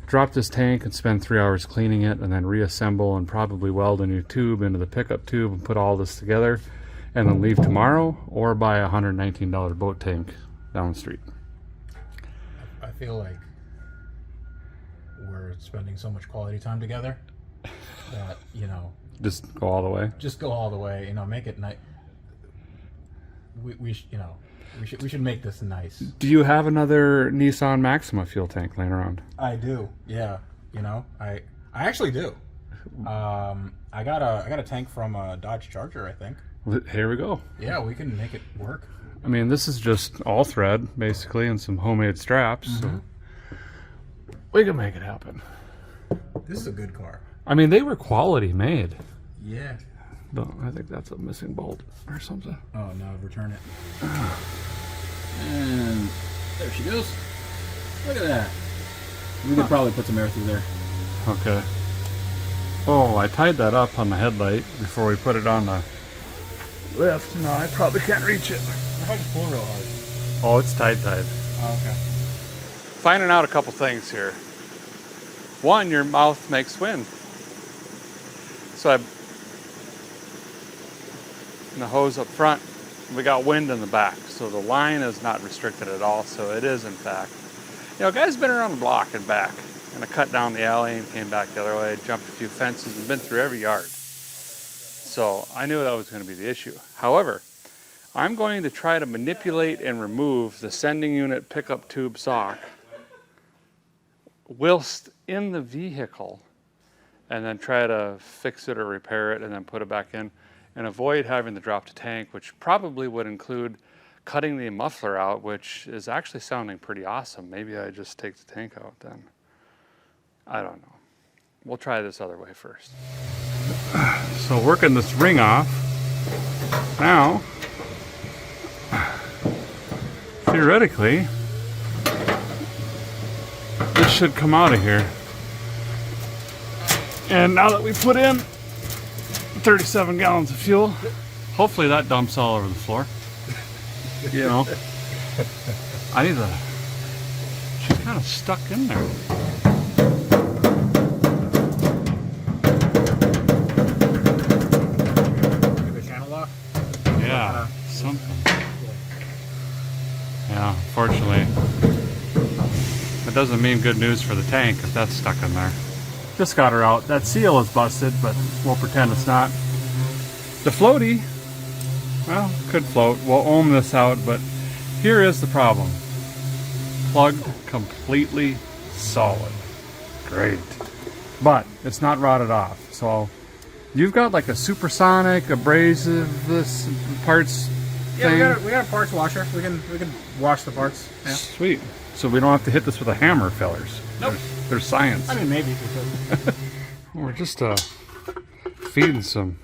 Drop this tank and spend 3 hours cleaning it, and then reassemble and probably weld a new tube into the pickup tube and put all this together, and then leave tomorrow, or buy a $119 boat tank down the street. I feel like we're spending so much quality time together that, you know, just go all the way. Just go all the way. You know, make it nice. We should make this nice. Do you have another Nissan Maxima fuel tank laying around? I do. Yeah. You know, I actually do. I got a tank from a Dodge Charger, I think. Here we go. Yeah, we can make it work. I mean, this is just all thread basically and some homemade straps. So we can make it happen. This is a good car. I mean, they were quality made. Yeah. No, I think that's a missing bolt or something. Oh no, return it. And there she goes. Look at that. We could probably put some air through there. Okay. Oh, I tied that up on the headlight before we put it on the lift. No, I probably can't reach it. How about you pull real hard? Oh, it's tied. Oh, okay. Finding out a couple things here. One, your mouth makes wind. So in the hose up front, we got wind in the back. So the line is not restricted at all. So it is, in fact. You know, guys been around the block and back. And I cut down the alley and came back the other way, jumped a few fences and been through every yard. So I knew that was going to be the issue. However, I'm going to try to manipulate and remove the sending unit pickup tube sock whilst in the vehicle, and then try to fix it or repair it and then put it back in, and avoid having to drop the tank, which probably would include cutting the muffler out, which is actually sounding pretty awesome. Maybe I just take the tank out then. I don't know. We'll try this other way first. So working this ring off, now, theoretically, this should come out of here. And now that we put in 37 gallons of fuel, hopefully that dumps all over the floor. You know, I need to, she's kind of stuck in there. The channel lock? Yeah, something. Yeah, fortunately, it doesn't mean good news for the tank if that's stuck in there. Just got her out. That seal is busted, but we'll pretend it's not. The floaty, well, could float. We'll ohm this out, but here is the problem. Plugged completely solid. Great. But it's not rotted off. So you've got like a supersonic abrasive parts thing. Yeah, we got a parts washer. We can wash the parts. Yeah. Sweet. So we don't have to hit this with a hammer, fellers. Nope. There's science. I mean, maybe. We're just feeding some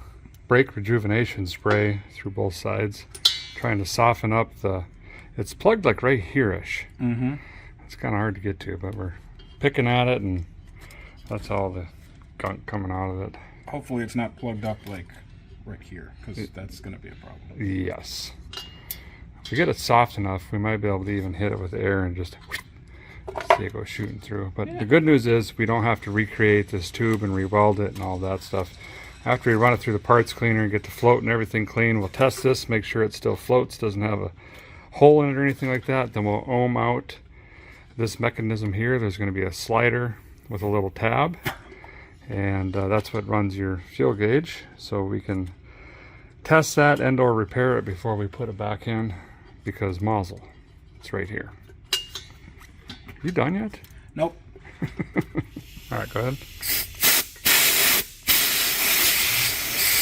brake rejuvenation spray through both sides, trying to soften up it's plugged like right here-ish. Mm-hmm. It's kind of hard to get to, but we're picking at it, and that's all the gunk coming out of it. Hopefully it's not plugged up like right here, because that's going to be a problem. Yes. If we get it soft enough, we might be able to even hit it with air and just see it go shooting through. But the good news is we don't have to recreate this tube and re-weld it and all that stuff. After we run it through the parts cleaner and get the float and everything clean, we'll test this, make sure it still floats, doesn't have a hole in it or anything like that. Then we'll ohm out this mechanism here. There's going to be a slider with a little tab, and that's what runs your fuel gauge. So we can test that and or repair it before we put it back in, because mazel, it's right here. You done yet? Nope. All right, go ahead.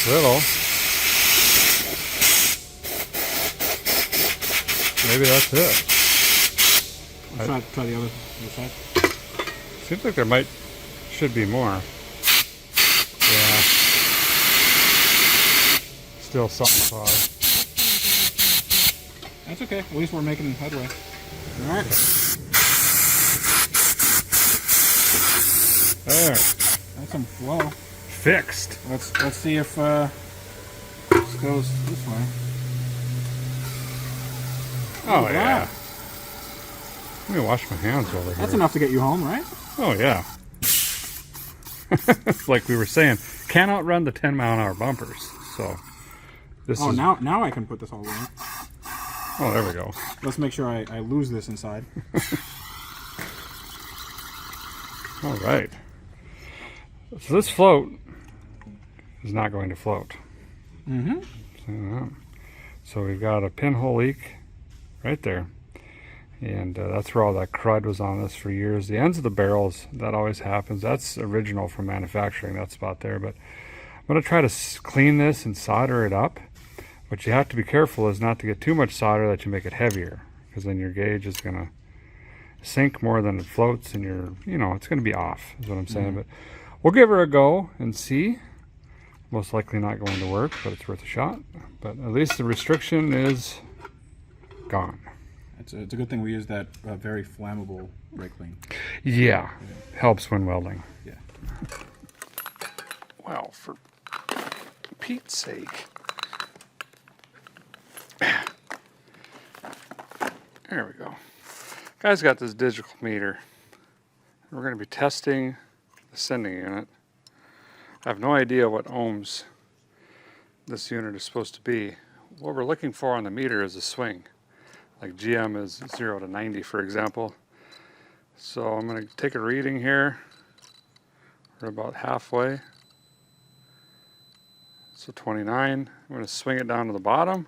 Little. Maybe that's it. Try the other side. Seems like should be more. Yeah. Still something far. That's okay. At least we're making headway. All right. There. That's some flow. Fixed. Let's see if this goes this way. Oh, wow. yeah. Let me wash my hands over here. That's enough to get you home, right? Oh, yeah. Like we were saying, can't outrun the 10-mile-an-hour bumpers. So this is... now I can put this all away. Oh, there we go. Let's make sure I lose this inside. All right. So this float is not going to float. Mm-hmm. So we've got a pinhole leak right there. And that's where all that crud was on this for years. The ends of the barrels, that always happens. That's original from manufacturing, that spot there. But I'm going to try to clean this and solder it up. What you have to be careful is not to get too much solder that you make it heavier, because then your gauge is going to sink more than it floats, and it's going to be off, is what I'm saying. Mm-hmm. But we'll give her a go and see. Most likely not going to work, but it's worth a shot. But at least the restriction is gone. It's a good thing we use that very flammable brake clean. Yeah, helps when welding. Yeah. Well, for Pete's sake. There we go. Guy's got this digital meter. We're going to be testing the sending unit. I have no idea what ohms this unit is supposed to be. What we're looking for on the meter is a swing. Like GM is 0 to 90, for example. So I'm going to take a reading here. We're about halfway. So 29. I'm going to swing it down to the bottom.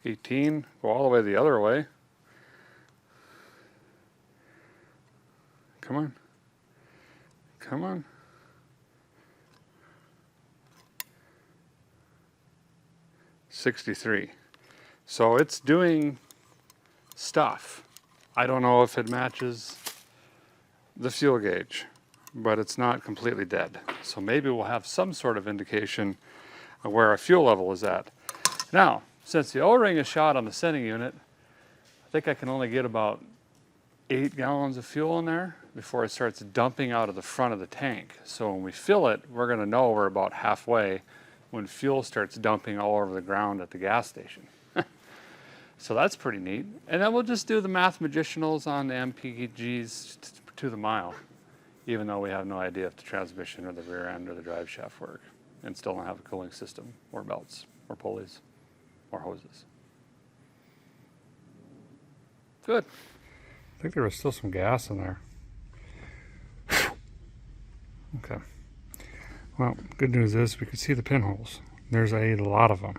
$18. Go all the way the other way. Come on. Come on. $63. So it's doing stuff. I don't know if it matches the fuel gauge, but it's not completely dead. So maybe we'll have some sort of indication of where our fuel level is at. Now, since the O-ring is shot on the sending unit, I think I can only get about 8 gallons of fuel in there before it starts dumping out of the front of the tank. So when we fill it, we're going to know we're about halfway when fuel starts dumping all over the ground at the gas station. So that's pretty neat. And then we'll just do the math magicianals on the MPGs to the mile, even though we have no idea if the transmission or the rear end or the drive shaft work, and still don't have a cooling system or belts or pulleys or hoses. Good. I think there was still some gas in there. Okay. Well, good news is we can see the pinholes. There's a lot of them.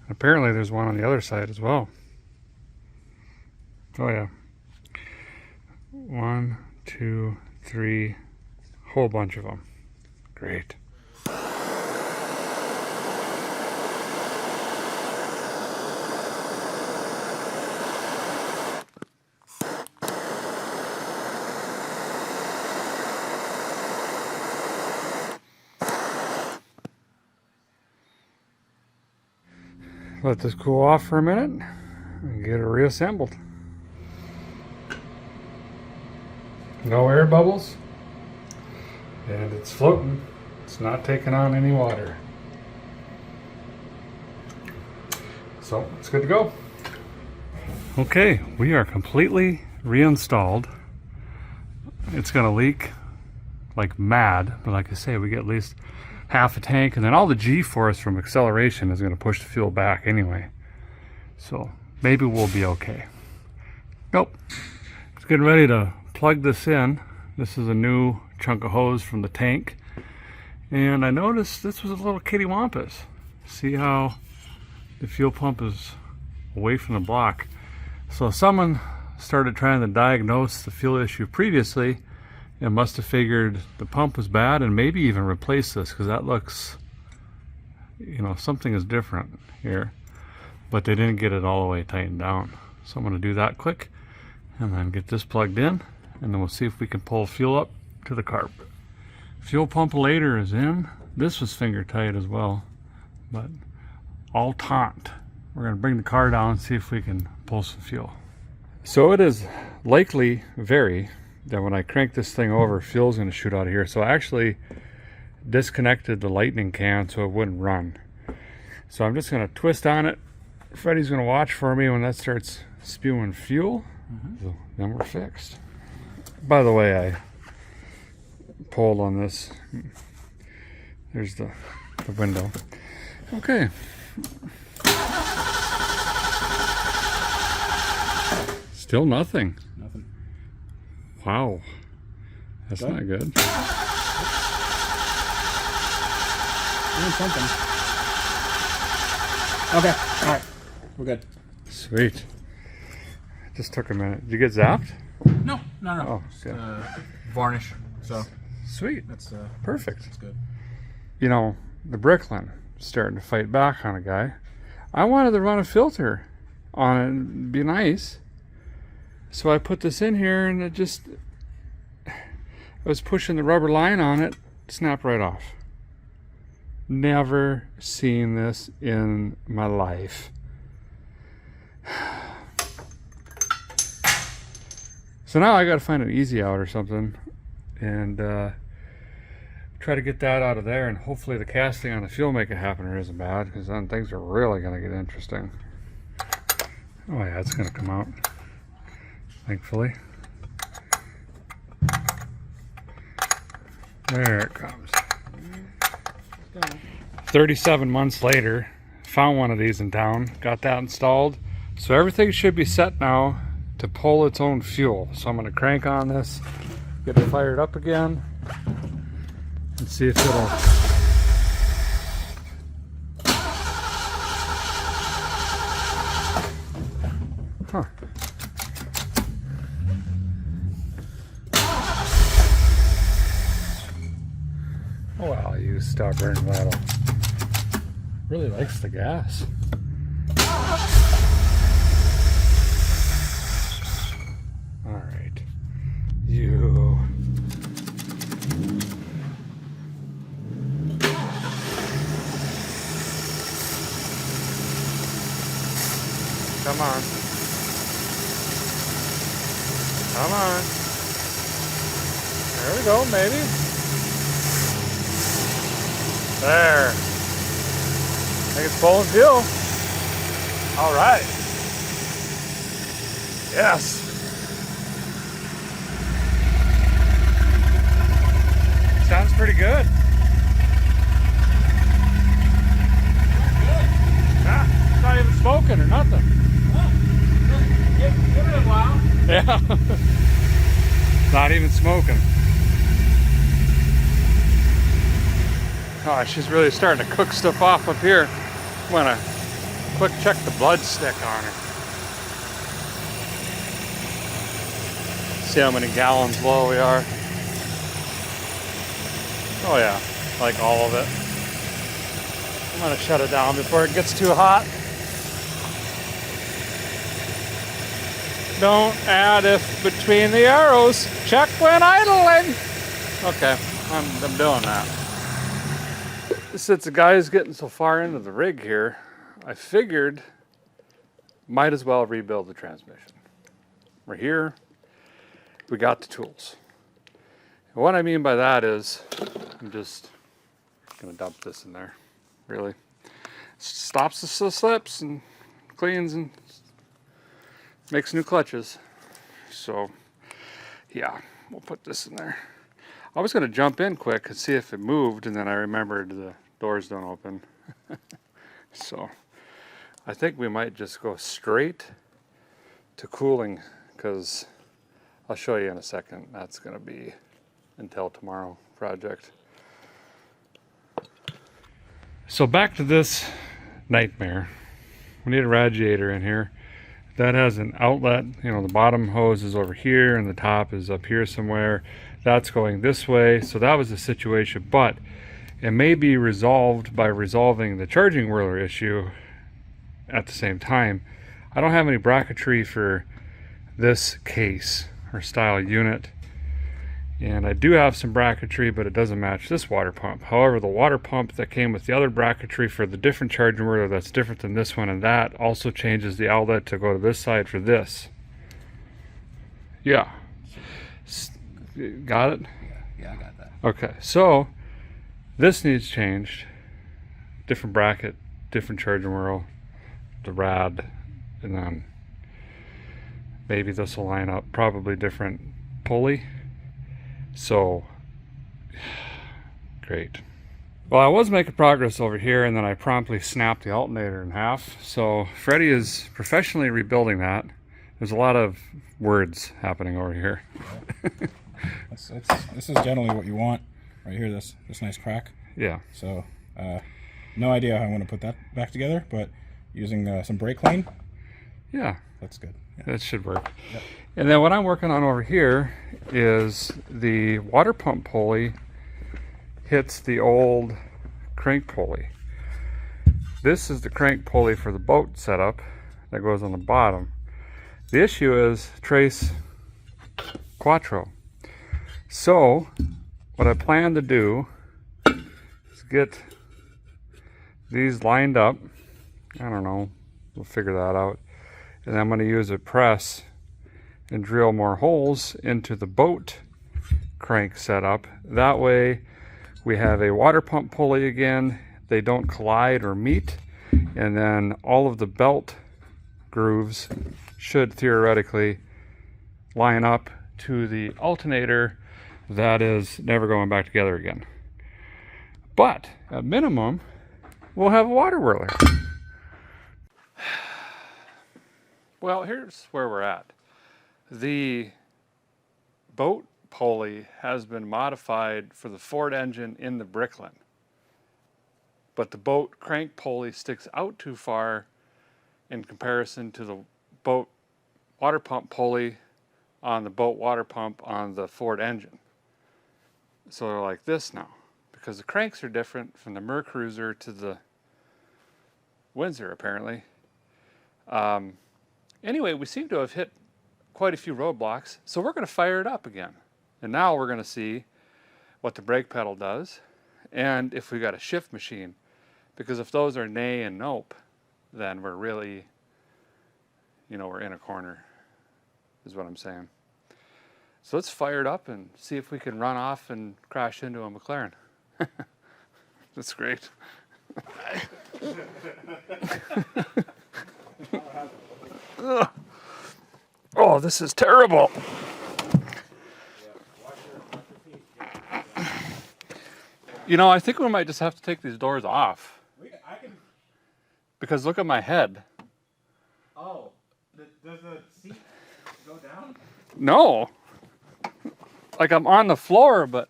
Apparently there's one on the other side as well. Oh yeah. 1, 2, 3, whole bunch of them. Great. Let this cool off for a minute and get it reassembled. No air bubbles, and it's floating. It's not taking on any water. So it's good to go. Okay, we are completely reinstalled. It's gonna leak like mad, but like I say, we get at least half a tank, and then all the G-force from acceleration is going to push the fuel back anyway. So maybe we'll be okay. Nope. It's getting ready to plug this in. This is a new chunk of hose from the tank. And I noticed this was a little kittywampus. See how the fuel pump is away from the block. So someone started trying to diagnose the fuel issue previously and must have figured the pump was bad and maybe even replace this, because that looks, you know, something is different here. But they didn't get it all the way tightened down. So I'm going to do that quick and then get this plugged in, and then we'll see if we can pull fuel up to the carb. Fuel pump later is in. This was finger tight as well, but all taut. We're going to bring the car down and see if we can pull some fuel. So it is likely that when I crank this thing over, fuel's going to shoot out of here. So I actually disconnected the lightning can so it wouldn't run. So I'm just going to twist on it. Freddie's going to watch for me when that starts spewing fuel. So then we're fixed. By the way, I pulled on this. There's the window. Okay. Still nothing. Nothing. Wow. That's not good. Doing something. Okay. All right. We're good. Sweet. Just took a minute. Did you get zapped? No. Oh, good. Varnish. So Sweet. that's Perfect. that's good. You know, the Bricklin is starting to fight back on a guy. I wanted to run a filter on it and be nice. So I put this in here and it just, I was pushing the rubber line on it, snapped right off. Never seen this in my life. So now I got to find an easy out or something and try to get that out of there, and hopefully the casting on the fuel make it happen or isn't bad, because then things are really going to get interesting. Oh yeah, it's going to come out. Thankfully. There it comes. 37 months later, found one of these in town, got that installed. So everything should be set now to pull its own fuel. So I'm going to crank on this, get it fired up again, and see if it'll... Huh. Well, you stubborn little. Really likes the gas. All right. You. Come on. Come on. There we go, maybe. There. I think it's pulling fuel. All right. Yes. Sounds pretty good. Ah, it's not even smoking or nothing. Give it a while. Yeah. Not even smoking. Oh, she's really starting to cook stuff off up here. I'm gonna quick check the blood stick on her. See how many gallons low we are. Oh yeah, like all of it. I'm gonna shut it down before it gets too hot. Don't add if between the arrows. Check when idling. Okay, I'm doing that. Since the guy's getting so far into the rig here, I figured might as well rebuild the transmission. We're here, we got the tools. And what I mean by that is, I'm just gonna dump this in there, really. Stops the slips and cleans and makes new clutches. So yeah, we'll put this in there. I was gonna jump in quick and see if it moved, and then I remembered the doors don't open. So I think we might just go straight to cooling, because I'll show you in a second. That's gonna be until tomorrow project. So back to this nightmare. We need a radiator in here. That has an outlet, you know, the bottom hose is over here and the top is up here somewhere. That's going this way. So that was the situation, but it may be resolved by resolving the charging whirler issue at the same time. I don't have any bracketry for this case or style unit, and I do have some bracketry, but it doesn't match this water pump. However, the water pump that came with the other bracketry for the different charging whirler that's different than this one, and that also changes the outlet to go to this side for this. Yeah. Got it? Yeah, I got that. Okay, so this needs changed. Different bracket, different charging whirl, the rad, and then maybe this will line up. Probably different pulley. So, great. Well, I was making progress over here, and then I promptly snapped the alternator in half. So Freddie is professionally rebuilding that. There's a lot of words happening over here. This is generally what you want right here. This nice crack. Yeah. So no idea how I'm going to put that back together, but using some brake clean. Yeah. That's good. Yeah. That should work. Yep. And then what I'm working on over here is the water pump pulley hits the old crank pulley. This is the crank pulley for the boat setup that goes on the bottom. The issue is trace quattro. So what I plan to do is get these lined up. I don't know, we'll figure that out. And I'm going to use a press and drill more holes into the boat crank setup. That way we have a water pump pulley again. They don't collide or meet. And then all of the belt grooves should theoretically line up to the alternator that is never going back together again. But at minimum, we'll have a water whirler. Well, here's where we're at. The boat pulley has been modified for the Ford engine in the Bricklin, but the boat crank pulley sticks out too far in comparison to the boat water pump pulley on the boat water pump on the Ford engine. So they're like this now, because the cranks are different from the Mercruiser to the Windsor, apparently. Anyway, we seem to have hit quite a few roadblocks, so we're going to fire it up again. And now we're going to see what the brake pedal does, and if we got a shift machine. Because if those are nay and nope, then we're really, you know, we're in a corner, is what I'm saying. So let's fire it up and see if we can run off and crash into a McLaren. That's great. Oh, this is terrible. You know, I think we might just have to take these doors off. Because look at my head. Oh, does the seat go down? No. Like I'm on the floor, but...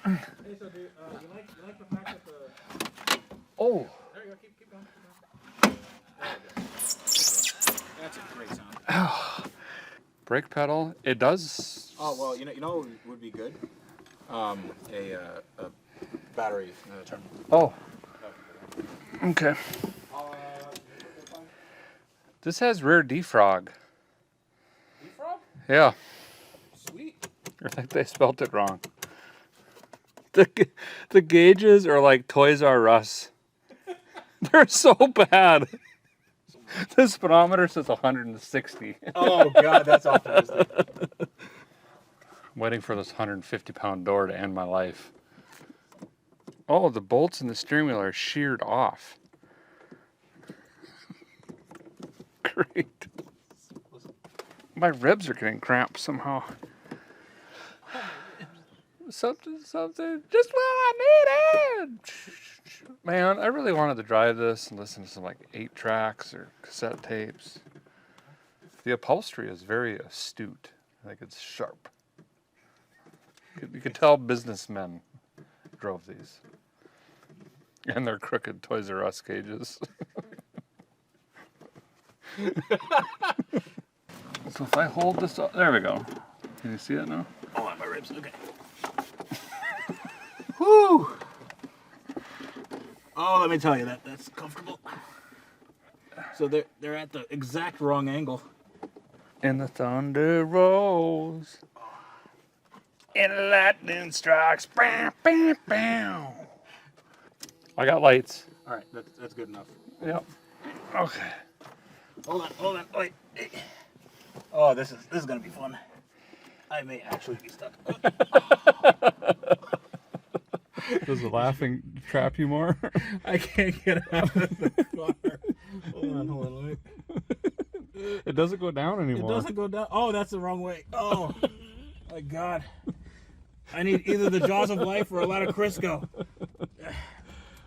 Hey, so do you like Oh. There you go. Keep going. There you go. That's a great sound. Brake pedal. It does. Oh well, you know what would be good? A battery terminal. Oh. Okay. This has rear defrog. Defrog? Yeah. Sweet. I think they spelt it wrong. The gauges are like Toys R Us. They're so bad. The speedometer says 160. Oh God, that's optimistic. Waiting for this 150-pound door to end my life. Oh, the bolts in the steering wheel are sheared off. Great. My ribs are getting cramped somehow. Something, just what I needed. Man, I really wanted to drive this and listen to some like 8 tracks or cassette tapes. The upholstery is very astute. I think it's sharp. You could tell businessmen drove these. And their crooked Toys R Us cages. So if I hold this up, there we go. Can you see it now? Oh, on my ribs. Okay. Whoo! Oh, let me tell you that's comfortable. So they're at the exact wrong angle. And the thunder rolls. And the lightning strikes. Bam, bam, bam. I got lights. All right, that's good enough. Yep. Okay. Hold on, wait. Oh, this is gonna be fun. I may actually be stuck. Does the laughing trap you more? I can't get out of the car. Hold on, wait. It doesn't go down anymore. It doesn't go down. Oh, that's the wrong way. Oh, my God. I need either the jaws of life or a lot of Crisco.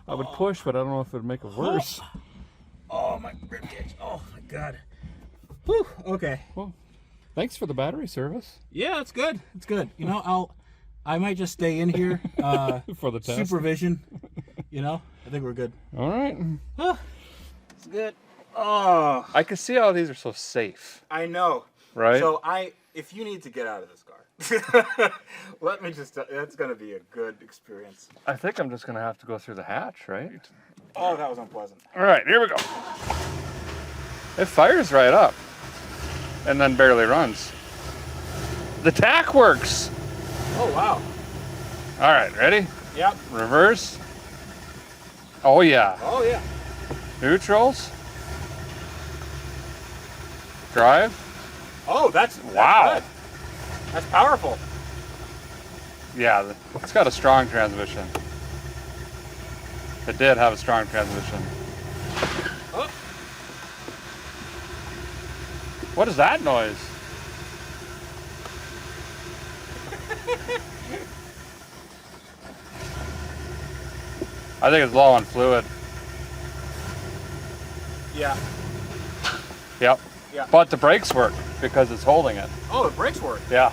I would push, but I don't know if it would make it worse. Oh, my ribcage. Oh, my God. Whew. Okay. Well, thanks for the battery service. Yeah, it's good. It's good. You know, I might just stay in here. For the test. Supervision. You know, I think we're good. All right. It's good. Oh. I can see how these are so safe. I know. Right? So if you need to get out of this car, let me just, that's going to be a good experience. I think I'm just going to have to go through the hatch, right? Oh, that was unpleasant. All right, here we go. It fires right up and then barely runs. The tack works. Oh, wow. All right, ready? Yep. Reverse. Oh, yeah. Oh, yeah. Neutrals. Drive. Oh, that's Wow. good. That's powerful. Yeah, it's got a strong transmission. It did have a strong transmission. Oh. What is that noise? I think it's low on fluid. Yeah. Yep. Yeah. But the brakes work because it's holding it. Oh, the brakes work. Yeah.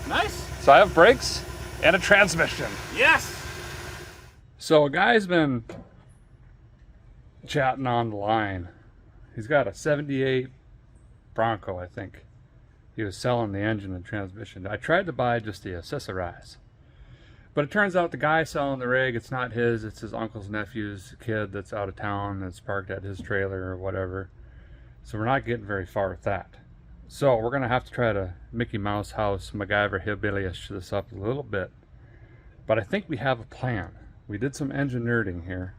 Nice. So I have brakes and a transmission. Yes. So a guy's been chatting on the line. He's got a 78 Bronco, I think. He was selling the engine and transmission. I tried to buy just the accessorize. But it turns out the guy selling the rig, it's not his, it's his uncle's nephew's kid that's out of town that's parked at his trailer or whatever. So we're not getting very far with that. So we're gonna have to try to Mickey Mouse House MacGyver hillbilly-ish this up a little bit. But I think we have a plan. We did some engine nerding here.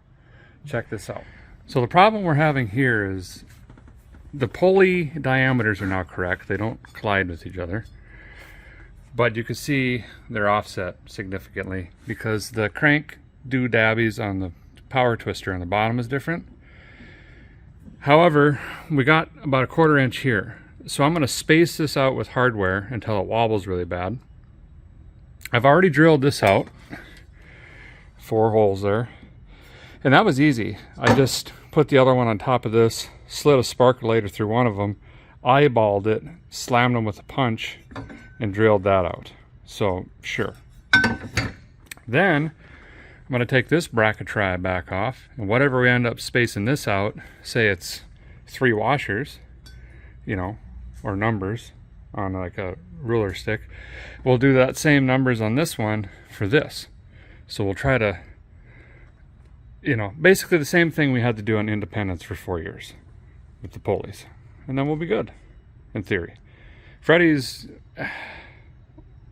Check this out. So the problem we're having here is the pulley diameters are now correct. They don't collide with each other. But you can see they're offset significantly because the crank doodabbies on the power twister on the bottom is different. However, we got about a 1/4 inch here. So I'm going to space this out with hardware until it wobbles really bad. I've already drilled this out. 4 holes there. And that was easy. I just put the other one on top of this, slid a spark ignitor through one of them, eyeballed it, slammed them with a punch, and drilled that out. So, sure. Then, I'm going to take this bracket tri back off, and whatever we end up spacing this out, say it's 3 washers, you know, or numbers on like a ruler stick, we'll do that same numbers on this one for this. So we'll try to, you know, basically the same thing we had to do on Independence for 4 years with the pulleys, and then we'll be good in theory. Freddie's,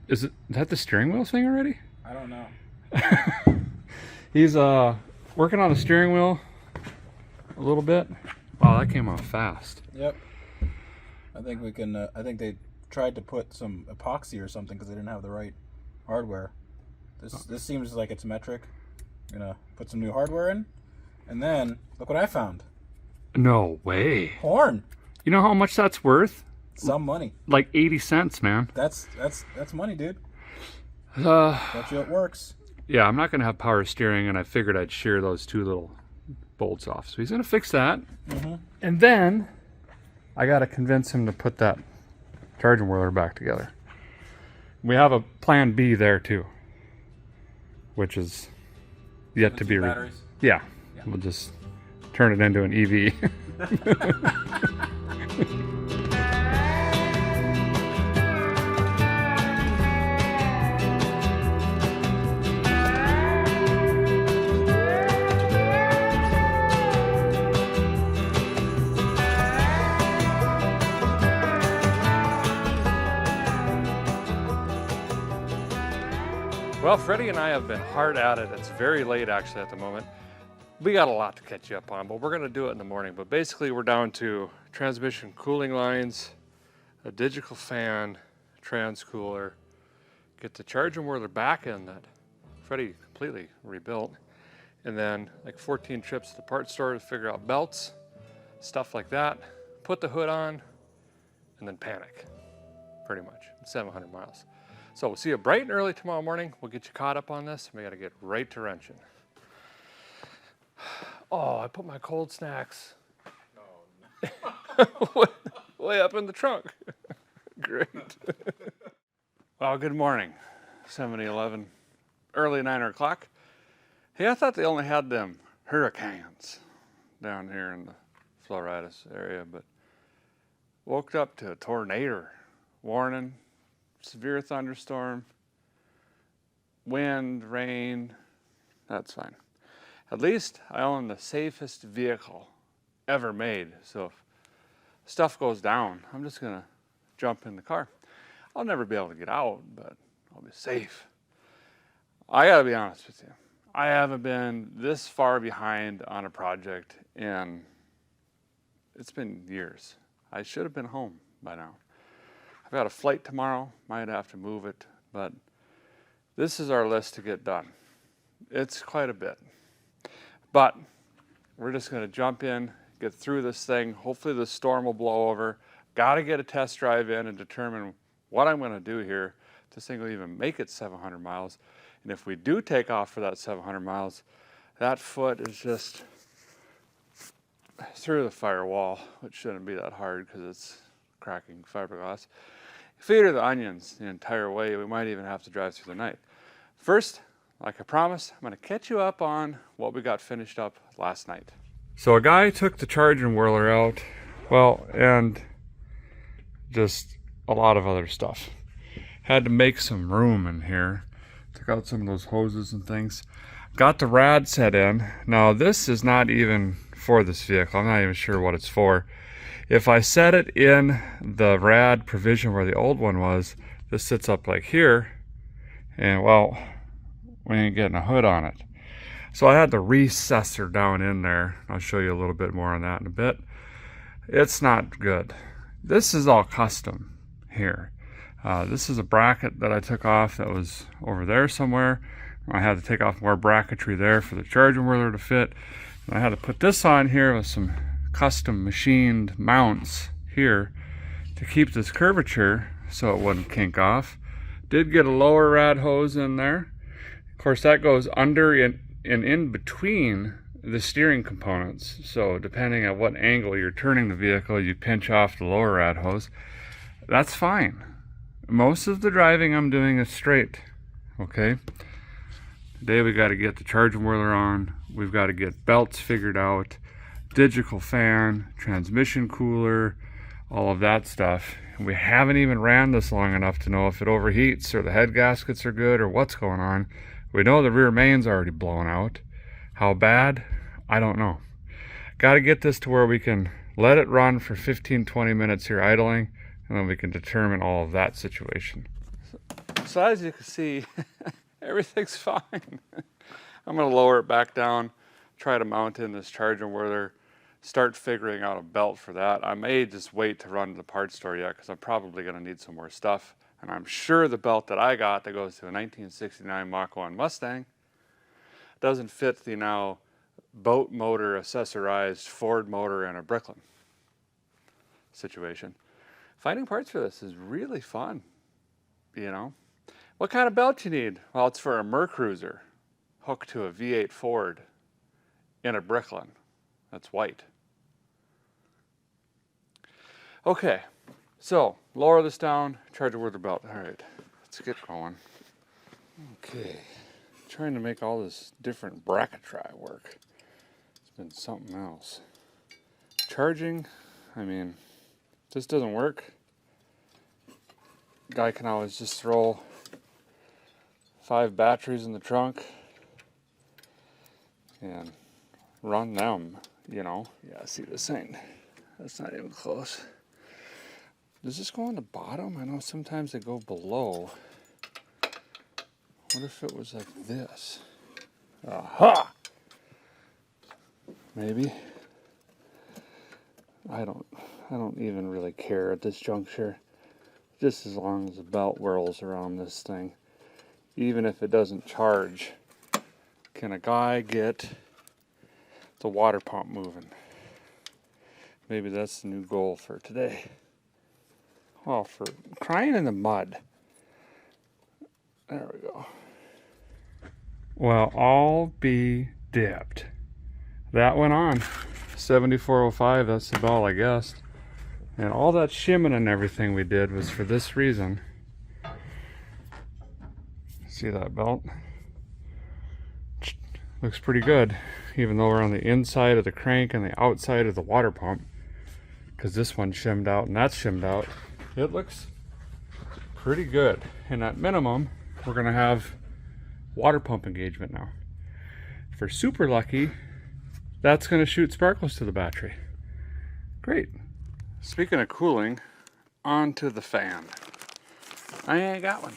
is that the steering wheel thing already? I don't know. He's working on the steering wheel a little bit. Wow, that came off fast. Yep. I think we can. I think they tried to put some epoxy or something because they didn't have the right hardware. This seems like it's metric. I'm gonna put some new hardware in, and then look what I found. No way. Horn. You know how much that's worth? Some money. Like 80 cents, man. That's money, dude. Bet you it works. Yeah, I'm not gonna have power steering, and I figured I'd shear those 2 little bolts off. So he's gonna fix that, and then I gotta convince him to put that charging whirler back together. We have a plan B there too, which is yet to be yeah, we'll just turn it into an EV. Well, Freddie and I have been hard at it. It's very late actually at the moment. We got a lot to catch you up on, but we're gonna do it in the morning. But basically we're down to transmission cooling lines, a digital fan, trans cooler, get the charging whirler back in that Freddie completely rebuilt, and then like 14 trips to the parts store to figure out belts, stuff like that, put the hood on, and then panic, pretty much, 700 miles. So we'll see you bright and early tomorrow morning. We'll get you caught up on this. We gotta get right to wrenching. Oh, I put my cold snacks way up in the trunk. Great. Well, good morning. 7:11, early 9 o'clock. Hey, I thought they only had them hurricanes down here in the Floridas area, but woke up to a tornado warning. Severe thunderstorm, wind, rain, that's fine. At least I own the safest vehicle ever made, so if stuff goes down, I'm just gonna jump in the car. I'll never be able to get out, but I'll be safe. I gotta be honest with you, I haven't been this far behind on a project in, it's been years. I should have been home by now. I've got a flight tomorrow, might have to move it, but this is our list to get done. It's quite a bit. But we're just gonna jump in, get through this thing. Hopefully the storm will blow over. Gotta get a test drive in and determine what I'm gonna do here. If this thing will even make it 700 miles. And if we do take off for that 700 miles, that foot is just through the firewall, which shouldn't be that hard because it's cracking fiberglass. Feed her the onions the entire way. We might even have to drive through the night. First, like I promised, I'm gonna catch you up on what we got finished up last night. So a guy took the charging whirler out, well, and just a lot of other stuff. Had to make some room in here. Took out some of those hoses and things. Got the rad set in. Now this is not even for this vehicle. I'm not even sure what it's for. If I set it in the rad provision where the old one was, this sits up like here, and well, we ain't getting a hood on it. So I had the recessor down in there. I'll show you a little bit more on that in a bit. It's not good. This is all custom here. This is a bracket that I took off that was over there somewhere. I had to take off more bracketry there for the charging whirler to fit. And I had to put this on here with some custom machined mounts here to keep this curvature so it wouldn't kink off. Did get a lower rad hose in there. Of course that goes under and in between the steering components, so depending on what angle you're turning the vehicle, you pinch off the lower rad hose. That's fine. Most of the driving I'm doing is straight, okay? Today we got to get the charging whirler on. We've got to get belts figured out, digital fan, transmission cooler, all of that stuff. And we haven't even ran this long enough to know if it overheats or the head gaskets are good or what's going on. We know the rear main's already blown out. How bad? I don't know. Got to get this to where we can let it run for 15-20 minutes here idling, and then we can determine all of that situation. So as you can see, everything's fine. I'm going to lower it back down, try to mount in this charging whirler, start figuring out a belt for that. I may just wait to run to the parts store yet because I'm probably going to need some more stuff. And I'm sure the belt that I got that goes to a 1969 Mach 1 Mustang doesn't fit the now boat motor accessorized Ford motor in a Bricklin situation. Finding parts for this is really fun, you know. What kind of belt you need? Well, it's for a Mercruiser hooked to a V8 Ford in a Bricklin that's white. Okay, so lower this down, charge it with the belt. All right, let's get going. Okay, trying to make all this different bracketry work. It's been something else. Charging, I mean, this doesn't work. Guy can always just throw 5 batteries in the trunk and run them, you know. Yeah, see this thing? That's not even close. Does this go on the bottom? I know sometimes they go below. What if it was like this? Aha! Maybe. I don't even really care at this juncture. Just as long as the belt whirls around this thing. Even if it doesn't charge. Can a guy get the water pump moving? Maybe that's the new goal for today. Oh, for crying in the mud. There we go. Well, I'll be dipped. That went on. 7405, that's the ball, I guess. And all that shimming and everything we did was for this reason. See that belt? Looks pretty good, even though we're on the inside of the crank and the outside of the water pump. Because this one's shimmed out and that's shimmed out. It looks pretty good. And at minimum, we're gonna have water pump engagement now. If we're super lucky, that's gonna shoot sparkles to the battery. Great. Speaking of cooling, onto the fan. I ain't got one.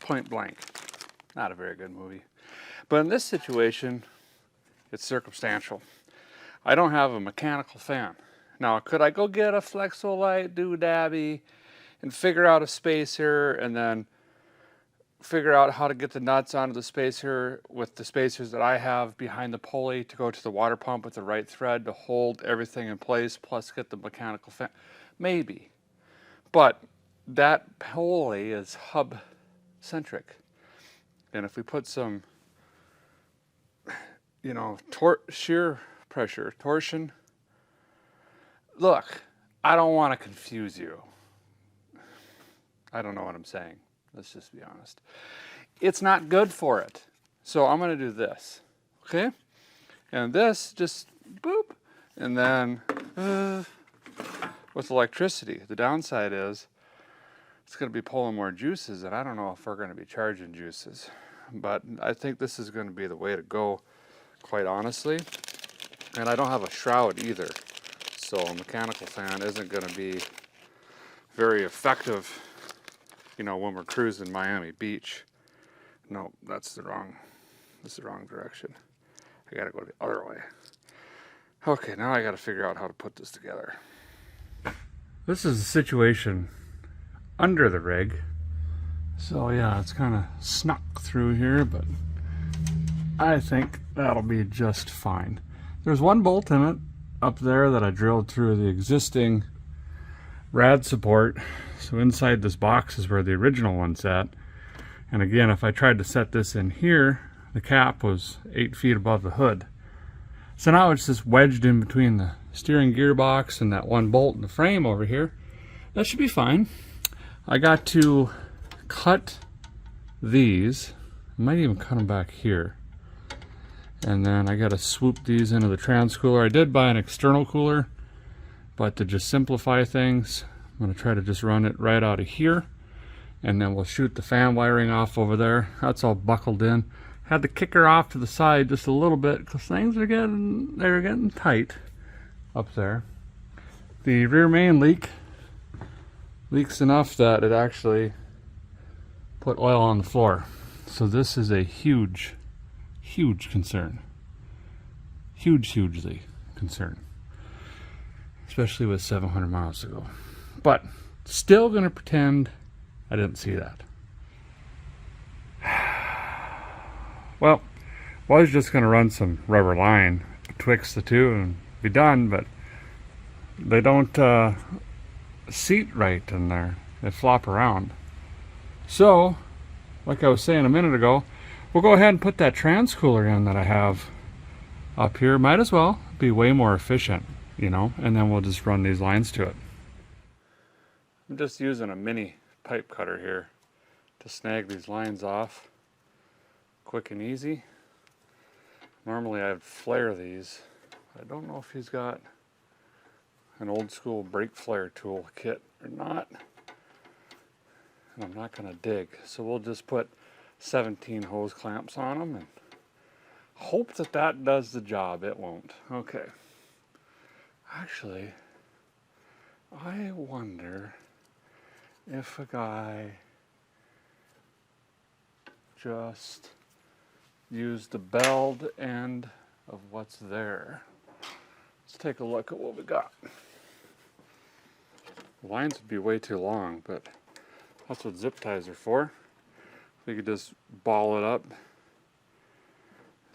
Point Blank. Not a very good movie. But in this situation, it's circumstantial. I don't have a mechanical fan. Now, could I go get a Flexolite doodabby and figure out a spacer and then figure out how to get the nuts onto the spacer with the spacers that I have behind the pulley to go to the water pump with the right thread to hold everything in place, plus get the mechanical fan? Maybe. But that pulley is hub-centric. And if we put some, you know, shear pressure, torsion. Look, I don't want to confuse you. I don't know what I'm saying. Let's just be honest. It's not good for it. So I'm going to do this. Okay? And this just boop. And then with electricity, the downside is it's going to be pulling more juices, and I don't know if we're going to be charging juices. But I think this is going to be the way to go, quite honestly. And I don't have a shroud either. So a mechanical fan isn't going to be very effective, you know, when we're cruising Miami Beach. No, that's the wrong direction. I got to go the other way. Okay, now I got to figure out how to put this together. This is a situation under the rig. So yeah, it's kind of snuck through here, but I think that'll be just fine. There's one bolt in it up there that I drilled through the existing rad support. So inside this box is where the original one's at. And again, if I tried to set this in here, the cap was 8 feet above the hood. So now it's just wedged in between the steering gearbox and that one bolt in the frame over here. That should be fine. I got to cut these I might even cut them back here. And then I got to swoop these into the trans cooler. I did buy an external cooler, but to just simplify things, I'm going to try to just run it right out of here. And then we'll shoot the fan wiring off over there. That's all buckled in. Had the kicker off to the side just a little bit because things are getting tight up there. The rear main leaks enough that it actually put oil on the floor. So this is a huge concern. Hugely concern. Especially with 700 miles to go. But still gonna pretend I didn't see that. Well, was just gonna run some rubber line betwixt the two and be done, but they don't seat right in there. They flop around. So, like I was saying a minute ago, we'll go ahead and put that trans cooler in that I have up here. Might as well be way more efficient, you know, and then we'll just run these lines to it. I'm just using a mini pipe cutter here to snag these lines off quick and easy. Normally I'd flare these. I don't know if he's got an old school brake flare tool kit or not. And I'm not going to dig. So we'll just put 17 hose clamps on them and hope that that does the job. It won't. Okay. Actually, I wonder if a guy just used the belled end of what's there. Let's take a look at what we got. The lines would be way too long, but that's what zip ties are for. We could just ball it up,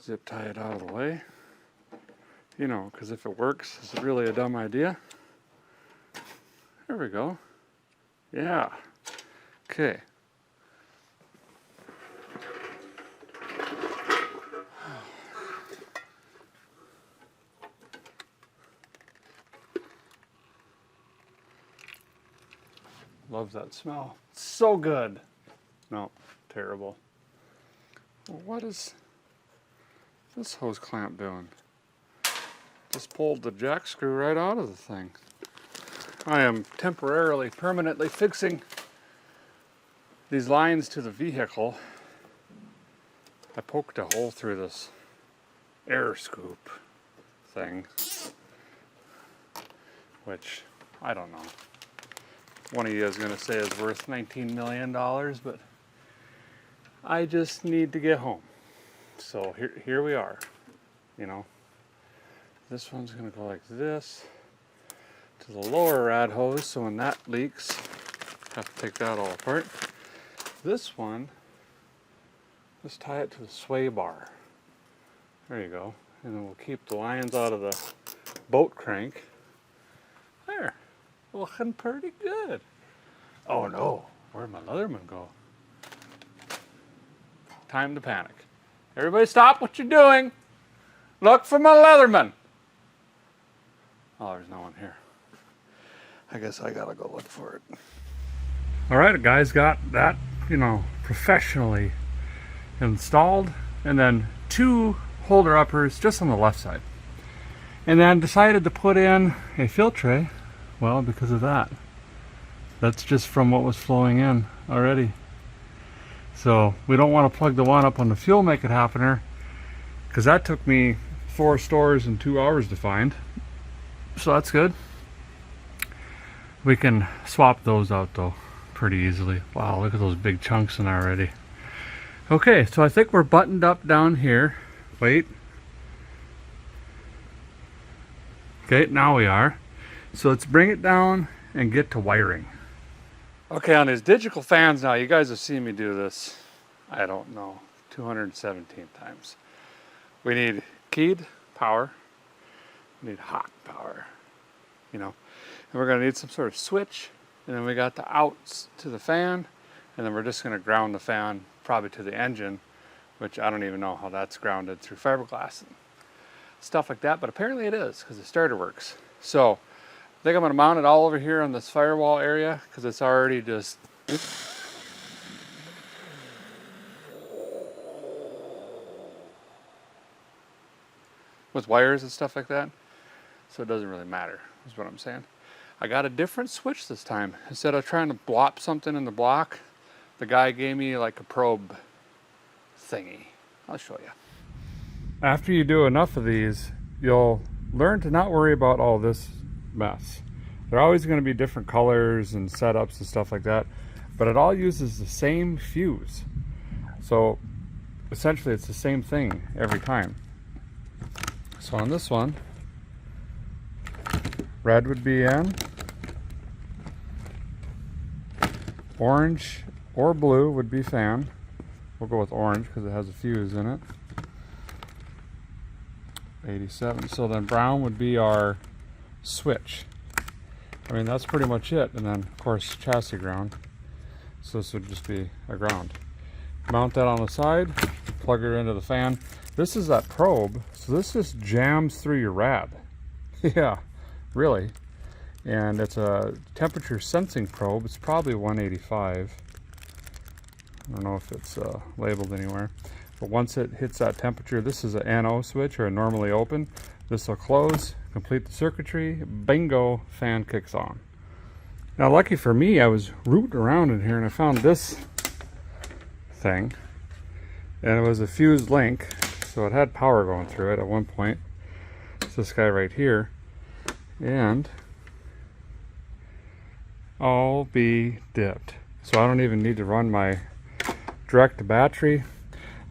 zip tie it out of the way. You know, because if it works, it's really a dumb idea. There we go. Yeah. Okay. Love that smell. So good. No, terrible. Well, what is this hose clamp doing? Just pulled the jack screw right out of the thing. I am temporarily, permanently fixing these lines to the vehicle. I poked a hole through this air scoop thing, which I don't know. One of you is going to say is worth $19 million, but I just need to get home. So here we are, you know. This one's going to go like this to the lower rad hose, so when that leaks, have to take that all apart. This one, just tie it to the sway bar. There you go. And then we'll keep the lines out of the boat crank. There. Looking pretty good. Oh no, where'd my Leatherman go? Time to panic. Everybody stop what you're doing. Look for my Leatherman. Oh, there's no one here. I guess I gotta go look for it. All right, guys, got that, you know, professionally installed, and then 2 holder uppers just on the left side. And then decided to put in a filtre. Well, because of that. That's just from what was flowing in already. So we don't want to plug the one up on the fuel make it happener, because that took me 4 stores in 2 hours to find. So that's good. We can swap those out though pretty easily. Wow, look at those big chunks in already. Okay, so I think we're buttoned up down here. Wait. Okay, now we are. So let's bring it down and get to wiring. Okay, on these digital fans now, you guys have seen me do this, I don't know, 217 times. We need keyed power, we need hot power, you know, and we're gonna need some sort of switch, and then we got the outs to the fan, and then we're just gonna ground the fan probably to the engine, which I don't even know how that's grounded through fiberglass and stuff like that, but apparently it is, because the starter works. So I think I'm going to mount it all over here on this firewall area, because it's already just with wires and stuff like that. So it doesn't really matter, is what I'm saying. I got a different switch this time. Instead of trying to blop something in the block, the guy gave me like a probe thingy. I'll show you. After you do enough of these, you'll learn to not worry about all this mess. They're always going to be different colors and setups and stuff like that, but it all uses the same fuse. So essentially it's the same thing every time. So on this one, red would be in, orange or blue would be fan. We'll go with orange because it has a fuse in it. 87. So then brown would be our switch. I mean, that's pretty much it. And then of course chassis ground. So this would just be a ground. Mount that on the side, plug it into the fan. This is that probe, so this just jams through your rad. Yeah, really. And it's a temperature sensing probe. It's probably 185. I don't know if it's labeled anywhere. But once it hits that temperature, this is an NO switch, or a normally open. This will close, complete the circuitry, bingo, fan kicks on. Now lucky for me, I was rooting around in here and I found this thing. And it was a fused link, so it had power going through it at one point. It's this guy right here. And I'll be dipped. So I don't even need to run my direct to battery.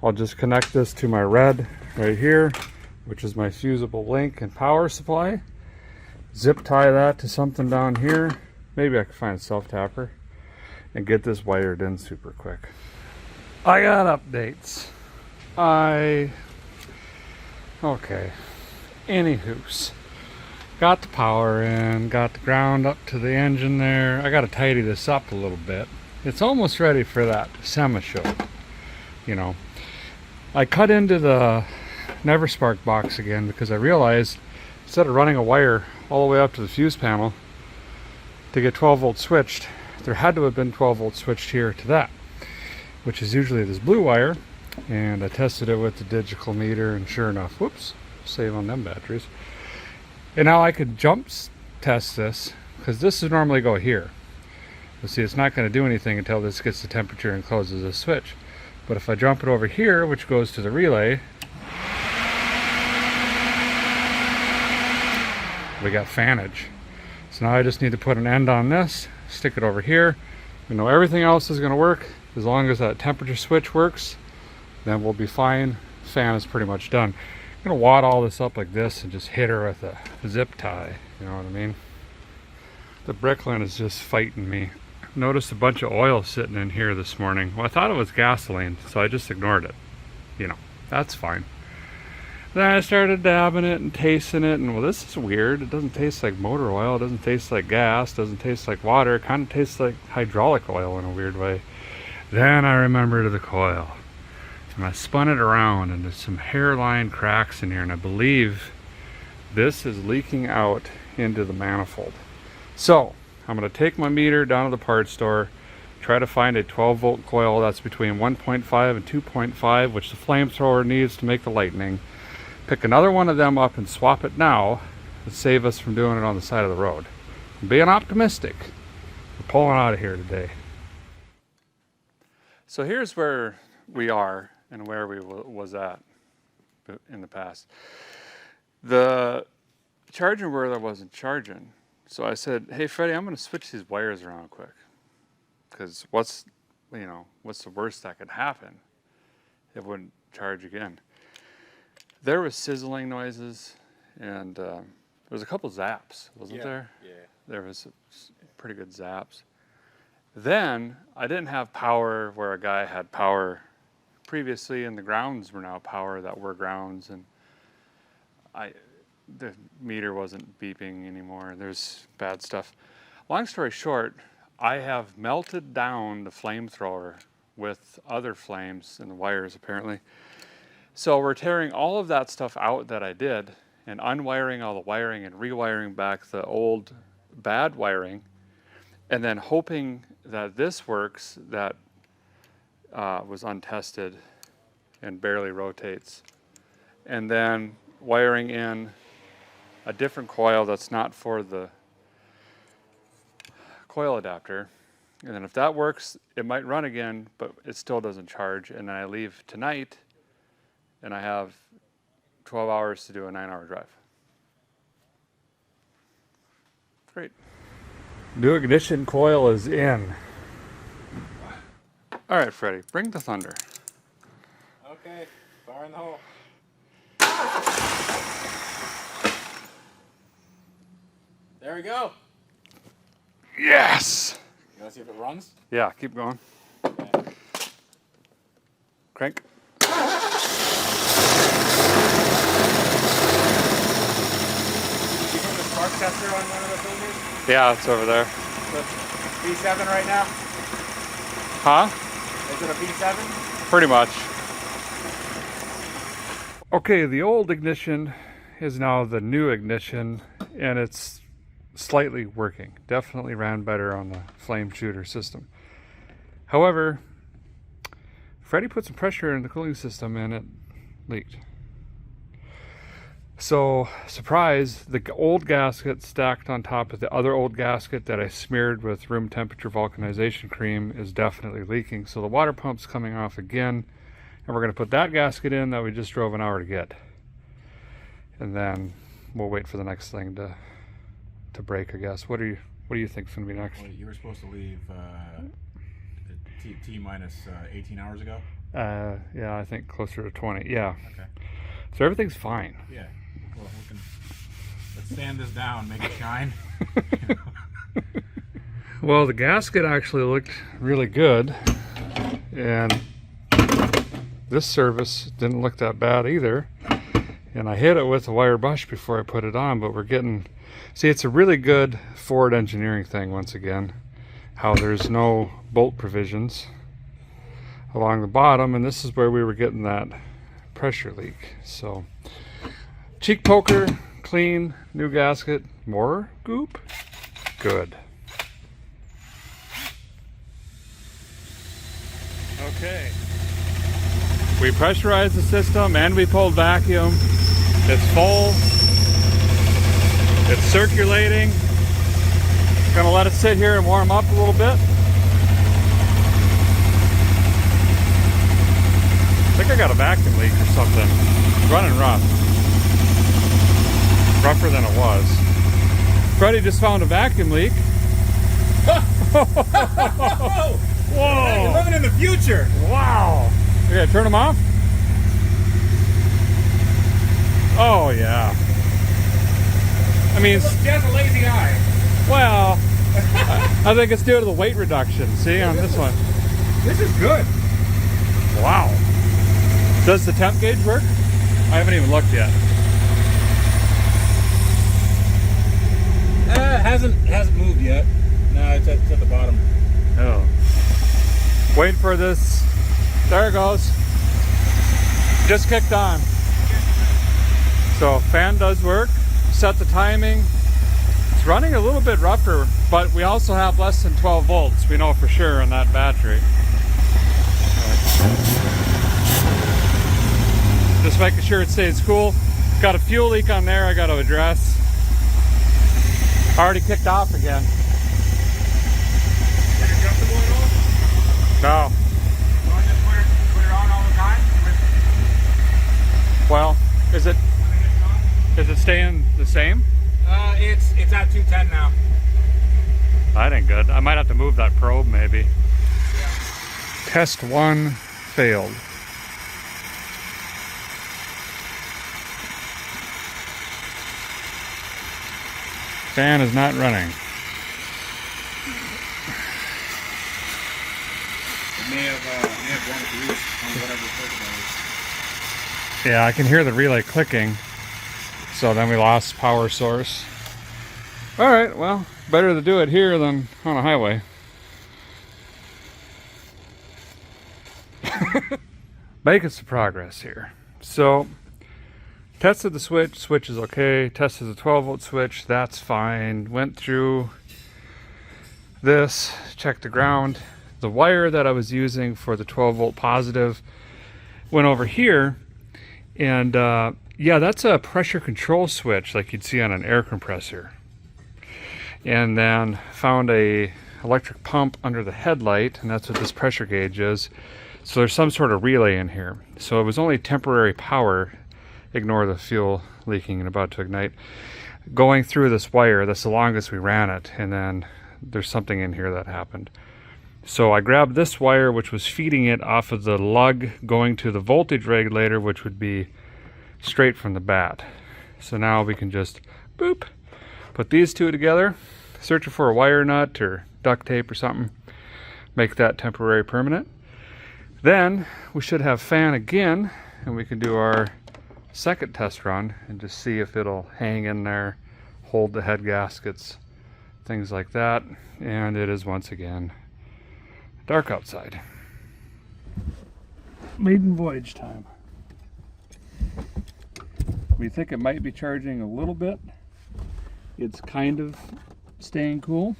I'll just connect this to my red right here, which is my fusible link and power supply. Zip tie that to something down here. Maybe I can find a self-tapper and get this wired in super quick. I got updates. Okay. Anywho's. Got the power in, got the ground up to the engine there. I gotta tidy this up a little bit. It's almost ready for that semi-show, you know. I cut into the Never Spark box again because I realized instead of running a wire all the way up to the fuse panel to get 12 volt switched, there had to have been 12 volt switched here to that, which is usually this blue wire. And I tested it with the digital meter, and sure enough, whoops, save on them batteries. And now I could jump test this because this would normally go here. But see, it's not going to do anything until this gets the temperature and closes the switch. But if I jump it over here, which goes to the relay, we got fanage. So now I just need to put an end on this, stick it over here. We know everything else is going to work. As long as that temperature switch works, then we'll be fine. Fan is pretty much done. I'm going to wad all this up like this and just hit her with a zip tie. You know what I mean? The Bricklin is just fighting me. Noticed a bunch of oil sitting in here this morning. Well, I thought it was gasoline, so I just ignored it. You know, that's fine. Then I started dabbing it and tasting it, and well, this is weird. It doesn't taste like motor oil. It doesn't taste like gas. It doesn't taste like water. It kind of tastes like hydraulic oil in a weird way. Then I remembered the coil. And I spun it around, and there's some hairline cracks in here, and I believe this is leaking out into the manifold. So I'm going to take my meter down to the parts store, try to find a 12 volt coil that's between 1.5 and 2.5, which the flamethrower needs to make the lightning. Pick another one of them up and swap it now to save us from doing it on the side of the road. I'm being optimistic. We're pulling out of here today. So here's where we are and where we was at in the past. The charging where I wasn't charging. So I said, hey Freddie, I'm going to switch these wires around quick. Because what's the worst that could happen? It wouldn't charge again. There was sizzling noises, and there was a couple zaps, wasn't there? Yeah. There was pretty good zaps. Then I didn't have power where a guy had power previously, and the grounds were now power that were grounds, and the meter wasn't beeping anymore. There's bad stuff. Long story short, I have melted down the flamethrower with other flames in the wires apparently. So we're tearing all of that stuff out that I did and unwiring all the wiring and rewiring back the old bad wiring, and then hoping that this works that was untested and barely rotates. And then wiring in a different coil that's not for the coil adapter. And then if that works, it might run again, but it still doesn't charge. And then I leave tonight and I have 12 hours to do a 9-hour drive. Great. New ignition coil is in. All right, Freddie, bring the thunder. Okay, fire in the hole. There we go. Yes! You want to see if it runs? Yeah, keep going. Okay. Crank. Did you put the spark tester on one of the cylinders? Yeah, it's over there. So it's V7 right now? Huh? Is it a V7? Pretty much. Okay, the old ignition is now the new ignition, and it's slightly working. Definitely ran better on the flame shooter system. However, Freddie put some pressure in the cooling system and it leaked. So, surprise, the old gasket stacked on top of the other old gasket that I smeared with room temperature vulcanization cream is definitely leaking. So the water pump's coming off again, and we're going to put that gasket in that we just drove an hour to get. And then we'll wait for the next thing to break, I guess. What do you think is going to be next? Well, you were supposed to leave T minus 18 hours ago? Yeah, I think closer to 20. Yeah. Okay. So everything's fine. Yeah. Well, let's sand this down, make it shine. Well, the gasket actually looked really good, and this surface didn't look that bad either. And I hit it with a wire brush before I put it on, but we're getting... See, it's a really good Ford engineering thing, once again, how there's no bolt provisions along the bottom, and this is where we were getting that pressure leak. So, cheek poker, clean, new gasket, more goop, good. Okay. We pressurized the system and we pulled vacuum. It's full. It's circulating. Gonna let it sit here and warm up a little bit. I think I got a vacuum leak or something. It's running rough. Rougher than it was. Freddie just found a vacuum leak. Whoa! Hey, you're living in the future. Wow! Okay, turn them off. Oh yeah. I mean, She has a lazy eye. well, I think it's due to the weight reduction. See on this one. This is good. Wow. Does the temp gauge work? I haven't even looked yet. Hasn't moved yet. No, it's at the bottom. Oh. Wait for this. There it goes. Just kicked on. So fan does work. Set the timing. It's running a little bit rougher, but we also have less than 12 volts. We know for sure on that battery. Just making sure it stays cool. Got a fuel leak on there I got to address. Already kicked off again. Is it adjustable at all? No. You want to just put it on all the time? Well, is it staying the same? It's at 210 now. That ain't good. I might have to move that probe maybe. Yeah. Test 1 failed. Fan is not running. It may have gone to use on whatever Yeah, I can hear the relay clicking. So then we lost power source. All right, well, better to do it here than on a highway. Making some progress here. So, tested the switch is okay. Tested the 12 volt switch, that's fine. Went through this, checked the ground. The wire that I was using for the 12 volt positive went over here, and Yeah, that's a pressure control switch like you'd see on an air compressor. And then found a electric pump under the headlight, and that's what this pressure gauge is. So there's some sort of relay in here. So it was only temporary power, ignore the fuel leaking and about to ignite, going through this wire. That's the longest we ran it, and then there's something in here that happened. So I grabbed this wire, which was feeding it off of the lug going to the voltage regulator, which would be straight from the bat. So now we can just boop, put these two together, searching for a wire nut or duct tape or something, make that temporary permanent. Then we should have fan again, and we can do our second test run and just see if it'll hang in there, hold the head gaskets, things like that. And it is once again dark outside. Maiden voyage time. We think it might be charging a little bit. It's kind of staying cool.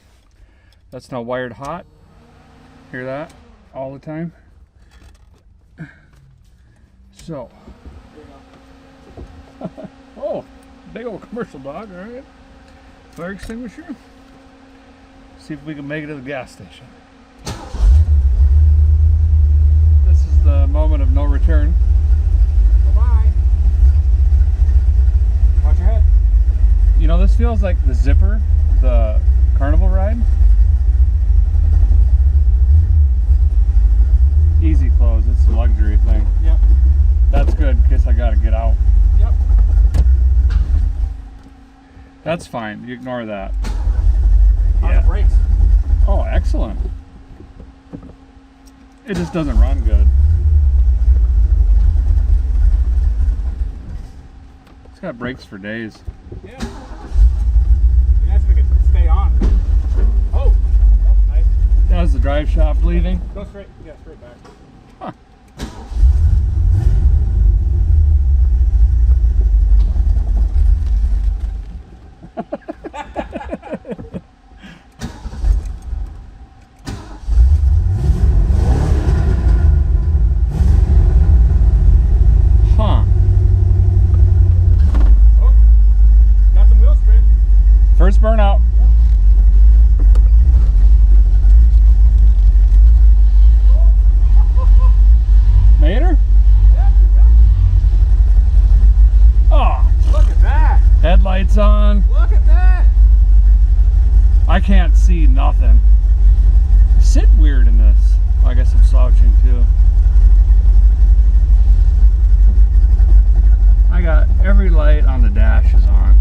That's not wired hot. Hear that all the time? So. Oh, big old commercial dog, all right. Fire extinguisher. See if we can make it to the gas station. This is the moment of no return. Bye-bye. Watch your head. You know, this feels like the Zipper, the carnival ride. Easy close, it's a luxury thing. Yep. That's good in case I gotta get out. Yep. That's fine, you ignore that. On the brakes. Oh, excellent. It just doesn't run good. It's got brakes for days. Yeah. Be nice if we could stay on. Oh, that's nice. That was the drive shop leaving. Go straight. Yeah, straight back. Huh. Huh. Oh, got some wheel spin. First burnout. Made her? Oh, Look at that. headlights on. Look at that. I can't see nothing. Sit weird in this. Oh, I guess I'm slouching too. I got every light on the dash is on.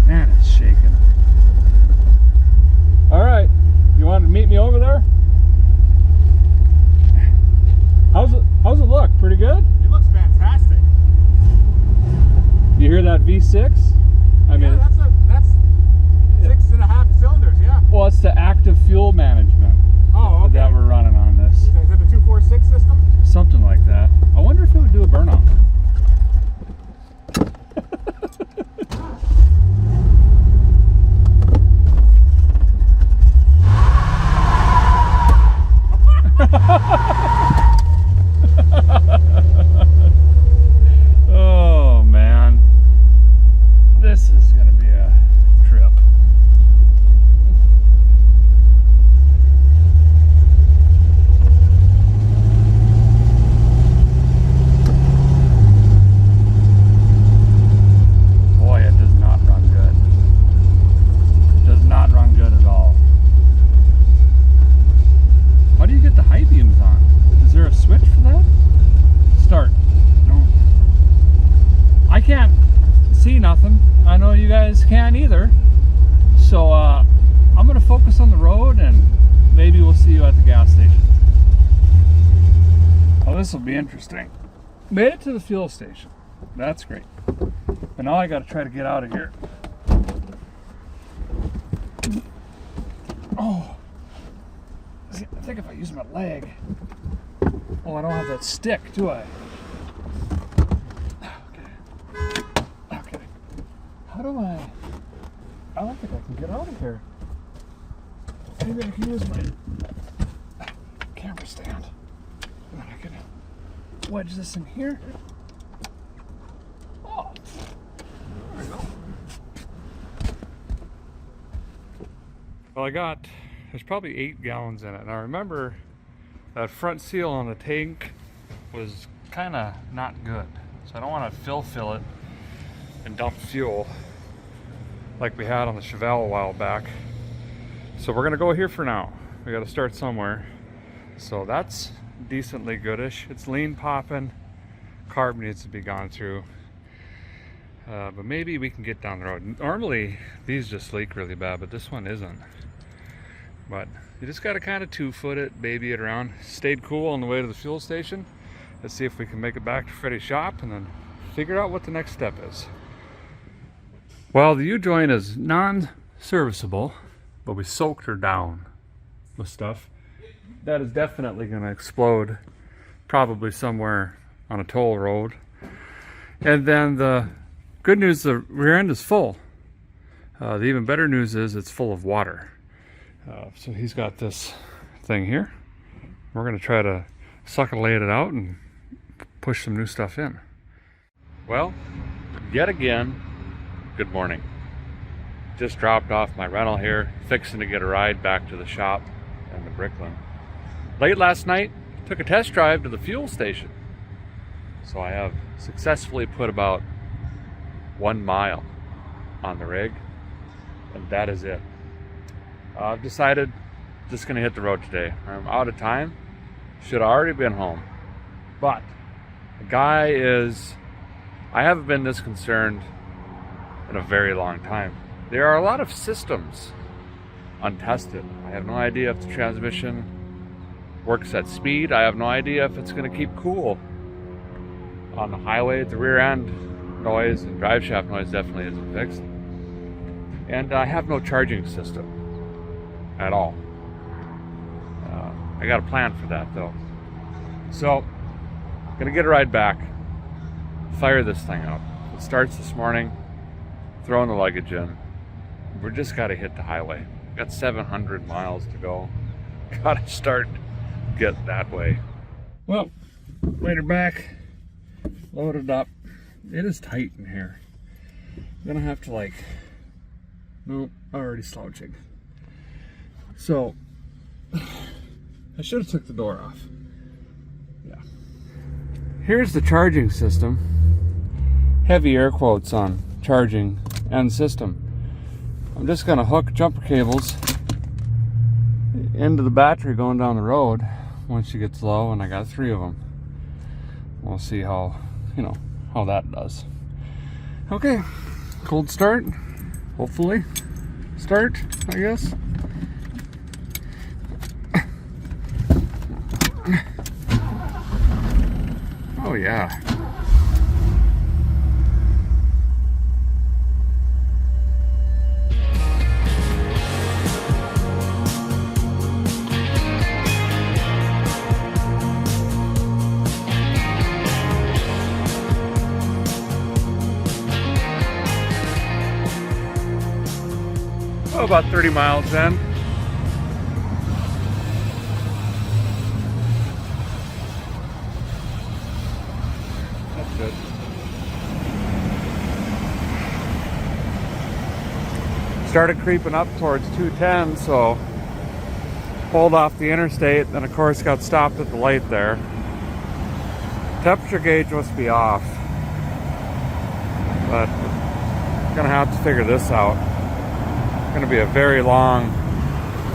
Man, it's shaking. All right, you want to meet me over there? How's it look? Pretty good? It looks fantastic. You hear that V6? I mean, Yeah, that's 6.5 cylinders. Yeah. well, it's the active fuel management Oh, okay. that we're running on this. Is that the 246 system? Something like that. I wonder if it would do a burnout. Oh man, this is gonna be a trip. Boy, it does not run good. Does not run good at all. How do you get the high beams on? Is there a switch for that? Start. No. I can't see nothing. I know you guys can't either. So I'm gonna focus on the road and maybe we'll see you at the gas station. Oh, this will be interesting. Made it to the fuel station. That's great. But now I gotta try to get out of here. Oh. See, I think if I use my leg. Oh, I don't have that stick, do I? Okay. Okay. How do I don't think I can get out of here. Maybe I can use my camera stand. And then I can wedge this in here. Oh, there we go. Well, there's probably 8 gallons in it. And I remember that front seal on the tank was kind of not good. So I don't want to fill it and dump fuel like we had on the Chevelle a while back. So we're gonna go here for now. We gotta start somewhere. So that's decently goodish. It's lean popping. Carb needs to be gone through. But maybe we can get down the road. Normally these just leak really bad, but this one isn't. But you just gotta kind of 2-foot it, baby it around. Stayed cool on the way to the fuel station. Let's see if we can make it back to Freddy's shop and then figure out what the next step is. Well, the U-joint is non-serviceable, but we soaked her down with stuff. That is definitely gonna explode, probably somewhere on a toll road. And then the good news, the rear end is full. The even better news is it's full of water. So he's got this thing here. We're gonna try to succulate it out and push some new stuff in. Well, yet again, good morning. Just dropped off my rental here, fixing to get a ride back to the shop and the Bricklin. Late last night, took a test drive to the fuel station. So I have successfully put about 1 mile on the rig, and that is it. I've decided just gonna hit the road today. I'm out of time, should have already been home. But the guy I haven't been this concerned in a very long time. There are a lot of systems untested. I have no idea if the transmission works at speed. I have no idea if it's gonna keep cool on the highway. The rear end noise and drive shaft noise definitely isn't fixed. And I have no charging system at all. I got a plan for that though. So, gonna get a ride back, fire this thing up. It starts this morning, throwing the luggage in. We're just gotta hit the highway. Got 700 miles to go. Gotta start getting that way. Well, later back, loaded up. It is tight in here. I'm gonna have to nope, already slouching. So, I should have took the door off. Yeah. Here's the charging system. Heavy air quotes on charging and system. I'm just gonna hook jumper cables into the battery going down the road once she gets low, and I got 3 of them. We'll see how that does. Okay, cold start. Hopefully, start, I guess. Oh yeah. Oh, about 30 miles in. That's good. Started creeping up towards 210, so pulled off the interstate, then of course got stopped at the light there. Temperature gauge must be off, but gonna have to figure this out. Going to be a very long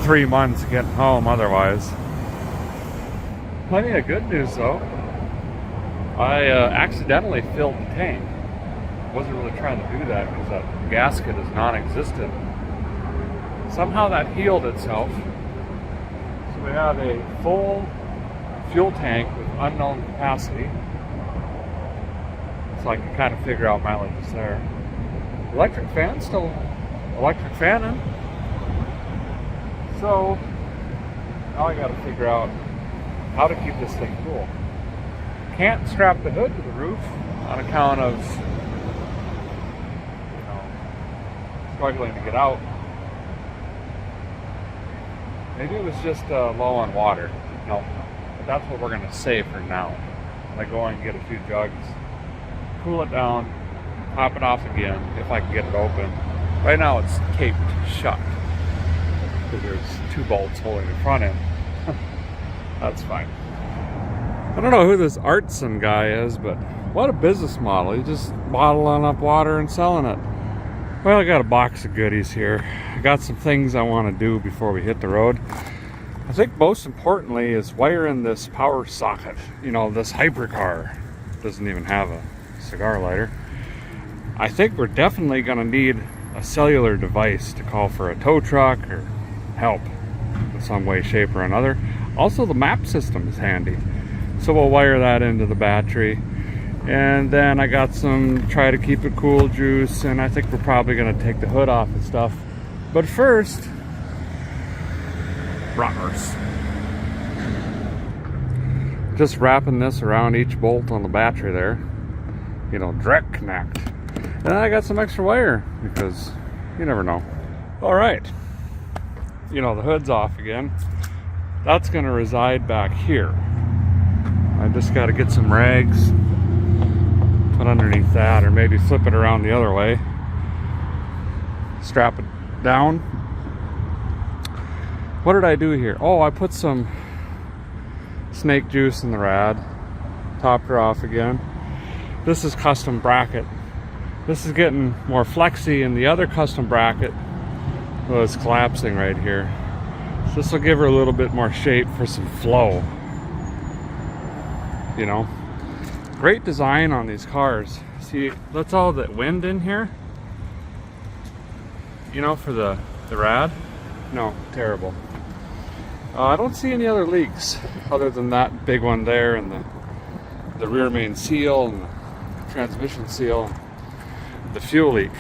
3 months getting home otherwise. Plenty of good news though. I accidentally filled the tank. Wasn't really trying to do that because that gasket is non-existent. Somehow that healed itself. So we have a full fuel tank with unknown capacity. So I can kind of figure out mileage there. Electric fan still electric fanning. So now I gotta figure out how to keep this thing cool. Can't strap the hood to the roof on account of struggling to get out. Maybe it was just low on water. No, but that's what we're gonna say for now. I go and get a few jugs, cool it down, pop it off again if I can get it open. Right now it's taped shut because there's 2 bolts holding the front end. That's fine. I don't know who this Artson guy is, but what a business model. He's just bottling up water and selling it. Well, I got a box of goodies here. I got some things I want to do before we hit the road. I think most importantly is wiring this power socket. You know, this hypercar doesn't even have a cigar lighter. I think we're definitely going to need a cellular device to call for a tow truck or help in some way, shape, or another. Also, the map system is handy. So we'll wire that into the battery. And then I got some try to keep it cool juice, and I think we're probably going to take the hood off and stuff. But first, bratwurst. Just wrapping this around each bolt on the battery there. You know, direct connect. And then I got some extra wire because you never know. All right. You know, the hood's off again. That's going to reside back here. I just got to get some rags, put underneath that, or maybe flip it around the other way. Strap it down. What did I do here? Oh, I put some snake juice in the rad. Topped her off again. This is custom bracket. This is getting more flexy, and the other custom bracket was collapsing right here. So this will give her a little bit more shape for some flow. You know, great design on these cars. See, that's all that wind in here. You know, for the rad. No, terrible. I don't see any other leaks other than that big one there, and the rear main seal, and the transmission seal, and the fuel leak.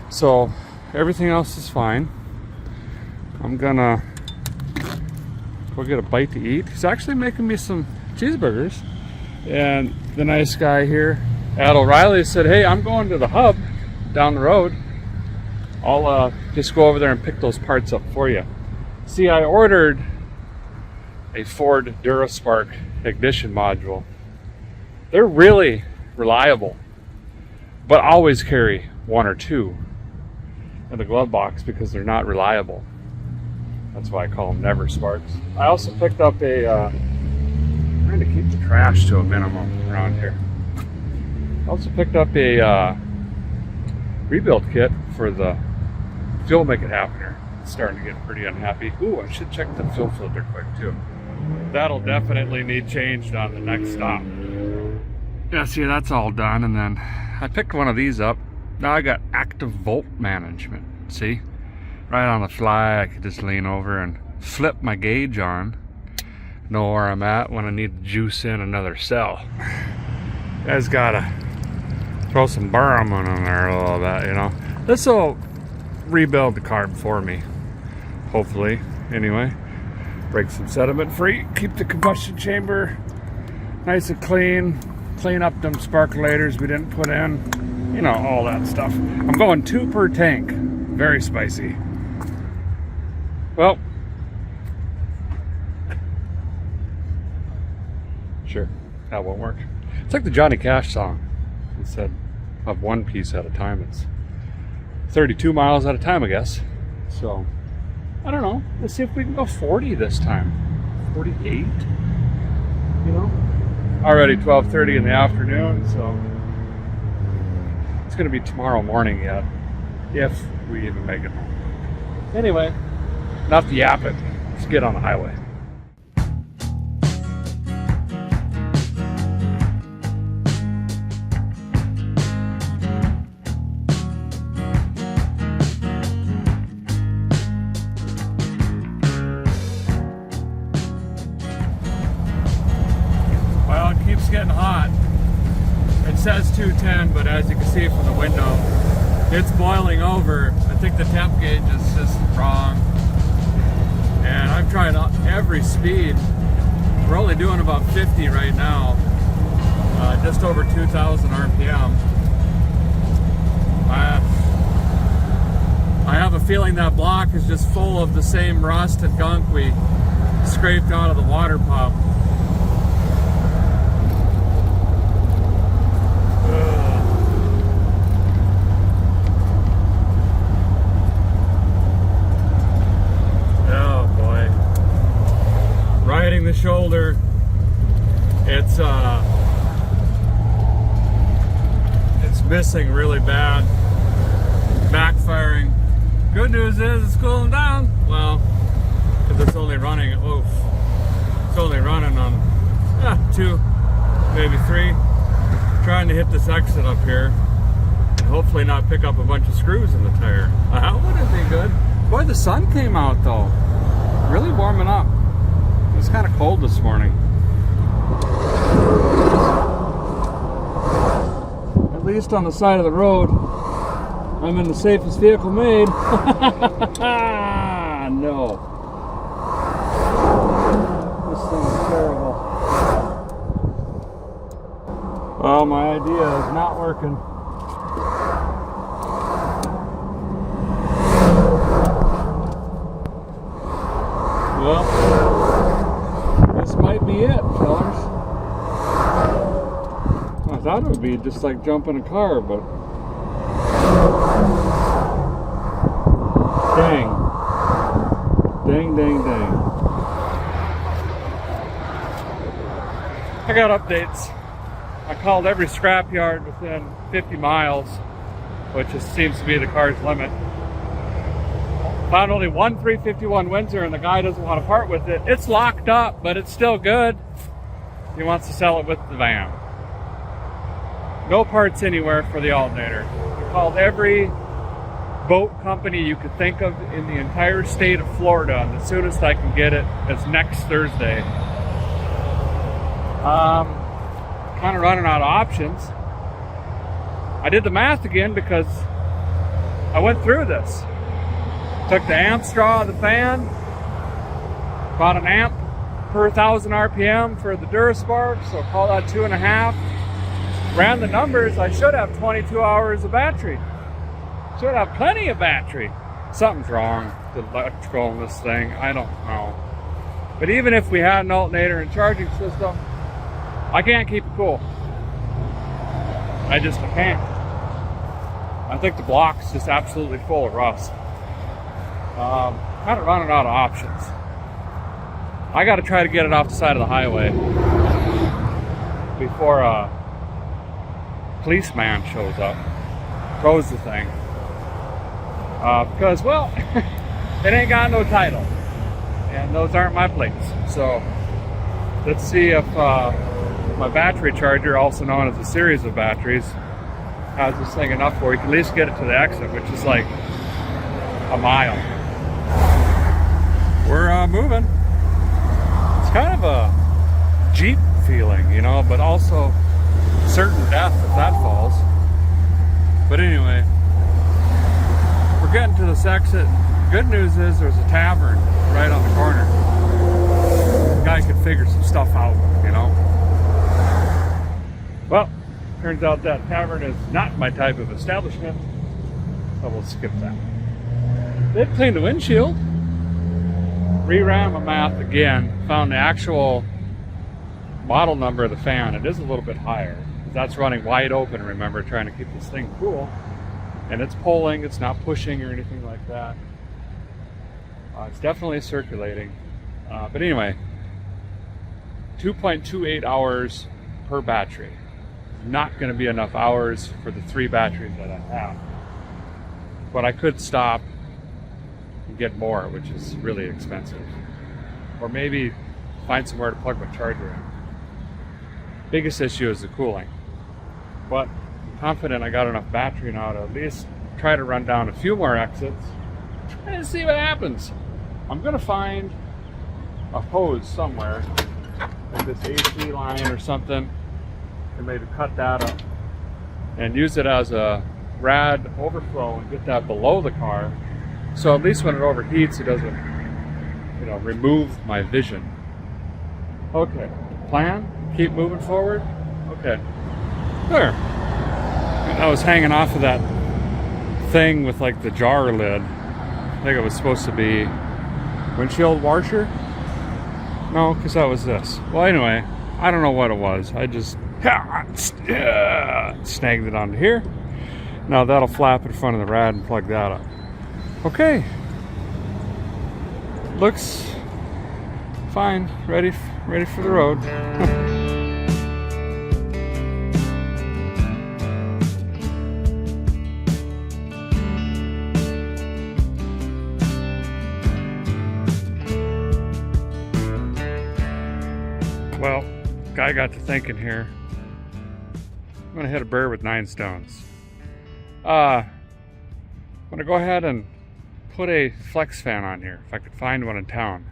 So everything else is fine. I'm gonna go get a bite to eat. He's actually making me some cheeseburgers. And the nice guy here, Ad O'Reilly, said, hey, I'm going to the hub down the road. I'll just go over there and pick those parts up for you. See, I ordered a Ford DuraSpark ignition module. They're really reliable, but always carry 1 or 2 in the glove box because they're not reliable. That's why I call them Never Sparks. I also picked up a trying to keep the trash to a minimum around here. I also picked up a rebuild kit for the fuel make it happener. It's starting to get pretty unhappy. Ooh, I should check the fuel filter quick too. That'll definitely need changed on the next stop. Yeah, see, that's all done. And then I picked one of these up. Now I got active volt management. See, right on the fly, I could just lean over and flip my gauge on. Know where I'm at when I need to juice in another cell. You guys gotta throw some Burman in there a little bit, you know. This will rebuild the carb for me, hopefully. Anyway, break some sediment free, keep the combustion chamber nice and clean, clean up them sparkulators we didn't put in, you know, all that stuff. I'm going 2 per tank, very spicy. Well, sure, that won't work. It's like the Johnny Cash song. It said of 1 piece at a time. It's 32 miles at a time, I guess. So, I don't know. Let's see if we can go 40 this time. 48, you know? Already 12:30 in the afternoon, so it's gonna be tomorrow morning yet, if we even make it home. Anyway, enough to yap it. Let's get on the highway. Getting hot. It says 210, but as you can see from the window, it's boiling over. I think the temp gauge is just wrong, and I'm trying every speed. We're only doing about 50 right now, just over 2,000 RPM. I have a feeling that block is just full of the same rust and gunk we scraped out of the water pump. it's missing really bad, backfiring. Good news is it's cooling down. Well, because it's only running, it's only running on 2, maybe 3. Trying to hit this exit up here and hopefully not pick up a bunch of screws in the tire. That wouldn't be good. Boy, the sun came out though. Really warming up. It was kind of cold this morning. At least on the side of the road, I'm in the safest vehicle made. No. This thing is terrible. Well, my idea is not working. Well, this might be it, fellas. I thought it would be just like jumping a car, but dang. Dang, dang, dang. I got updates. I called every scrapyard within 50 miles, which just seems to be the car's limit. Found only one 351 Windsor and the guy doesn't want to part with it. It's locked up, but it's still good. He wants to sell it with the van. No parts anywhere for the alternator. I called every boat company you could think of in the entire state of Florida, and the soonest I can get it is next Thursday. Kind of running out of options. I did the math again because I went through this. Took the amp straw of the fan, about an amp per 1,000 RPM for the Duraspark, so call that 2.5. Ran the numbers, I should have 22 hours of battery. Should have plenty of battery. Something's wrong with the electrical in this thing, I don't know. But even if we had an alternator and charging system, I can't keep it cool. I can't. I think the block's just absolutely full of rust. Kind of running out of options. I got to try to get it off the side of the highway before a policeman shows up, throws the thing. Because, well, it ain't got no title, and those aren't my plates. So let's see if my battery charger, also known as a series of batteries, has this thing enough where we can at least get it to the exit, which is like a mile. We're moving. It's kind of a Jeep feeling, you know, but also certain death if that falls. But anyway, we're getting to this exit. Good news is there's a tavern right on the corner. The guy could figure some stuff out, you know. Well, turns out that tavern is not my type of establishment, so we'll skip that. They've cleaned the windshield. Reran my math again, found the actual model number of the fan. It is a little bit higher. That's running wide open, remember, trying to keep this thing cool. And it's pulling, it's not pushing or anything like that. It's definitely circulating. But anyway, 2.28 hours per battery. Not going to be enough hours for the 3 batteries that I have. But I could stop and get more, which is really expensive. Or maybe find somewhere to plug my charger in. Biggest issue is the cooling. But I'm confident I got enough battery now to at least try to run down a few more exits and see what happens. I'm going to find a hose somewhere, like this AC line or something, and maybe cut that up and use it as a rad overflow and get that below the car, so at least when it overheats it doesn't, you know, remove my vision. Okay, plan, keep moving forward. Okay, there. I was hanging off of that thing with like the jar lid. I think it was supposed to be windshield washer. No, because that was this. Well, anyway, I don't know what it was. I just snagged it onto here. Now that'll flap in front of the rad and plug that up. Okay. Looks fine. Ready for the road. Well, guy got to thinking here. I'm gonna hit a bird with 9 stones. I'm gonna go ahead and put a flex fan on here if I could find one in town.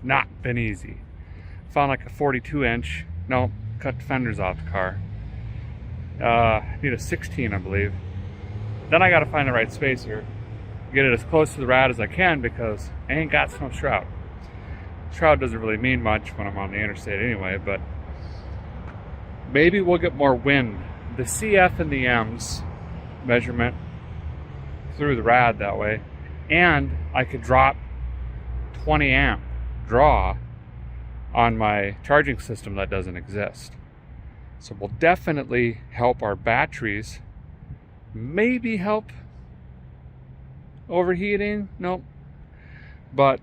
Not been easy. Found like a 42-inch. No, cut the fenders off the car. Need a 16, I believe. Then I gotta find the right spacer. Get it as close to the rad as I can because I ain't got no shroud. Shroud doesn't really mean much when I'm on the interstate anyway, but maybe we'll get more wind. The CF and the M's measurement through the rad that way, and I could drop 20 amp draw on my charging system that doesn't exist. So we'll definitely help our batteries, maybe help overheating, nope, but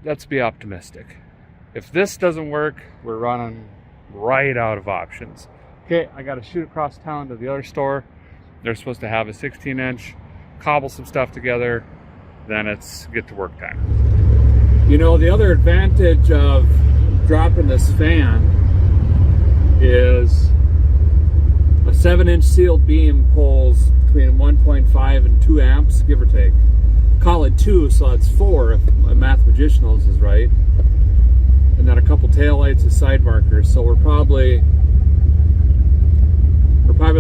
let's be optimistic. If this doesn't work, we're running right out of options. Okay, I gotta shoot across town to the other store. They're supposed to have a 16-inch, cobble some stuff together, then it's get to work time. You know, the other advantage of dropping this fan is a 7-inch sealed beam pulls between 1.5 and 2 amps, give or take. Call it 2, so that's 4 if my Mathemagicianals is right. And then a couple taillights and side markers, so we're probably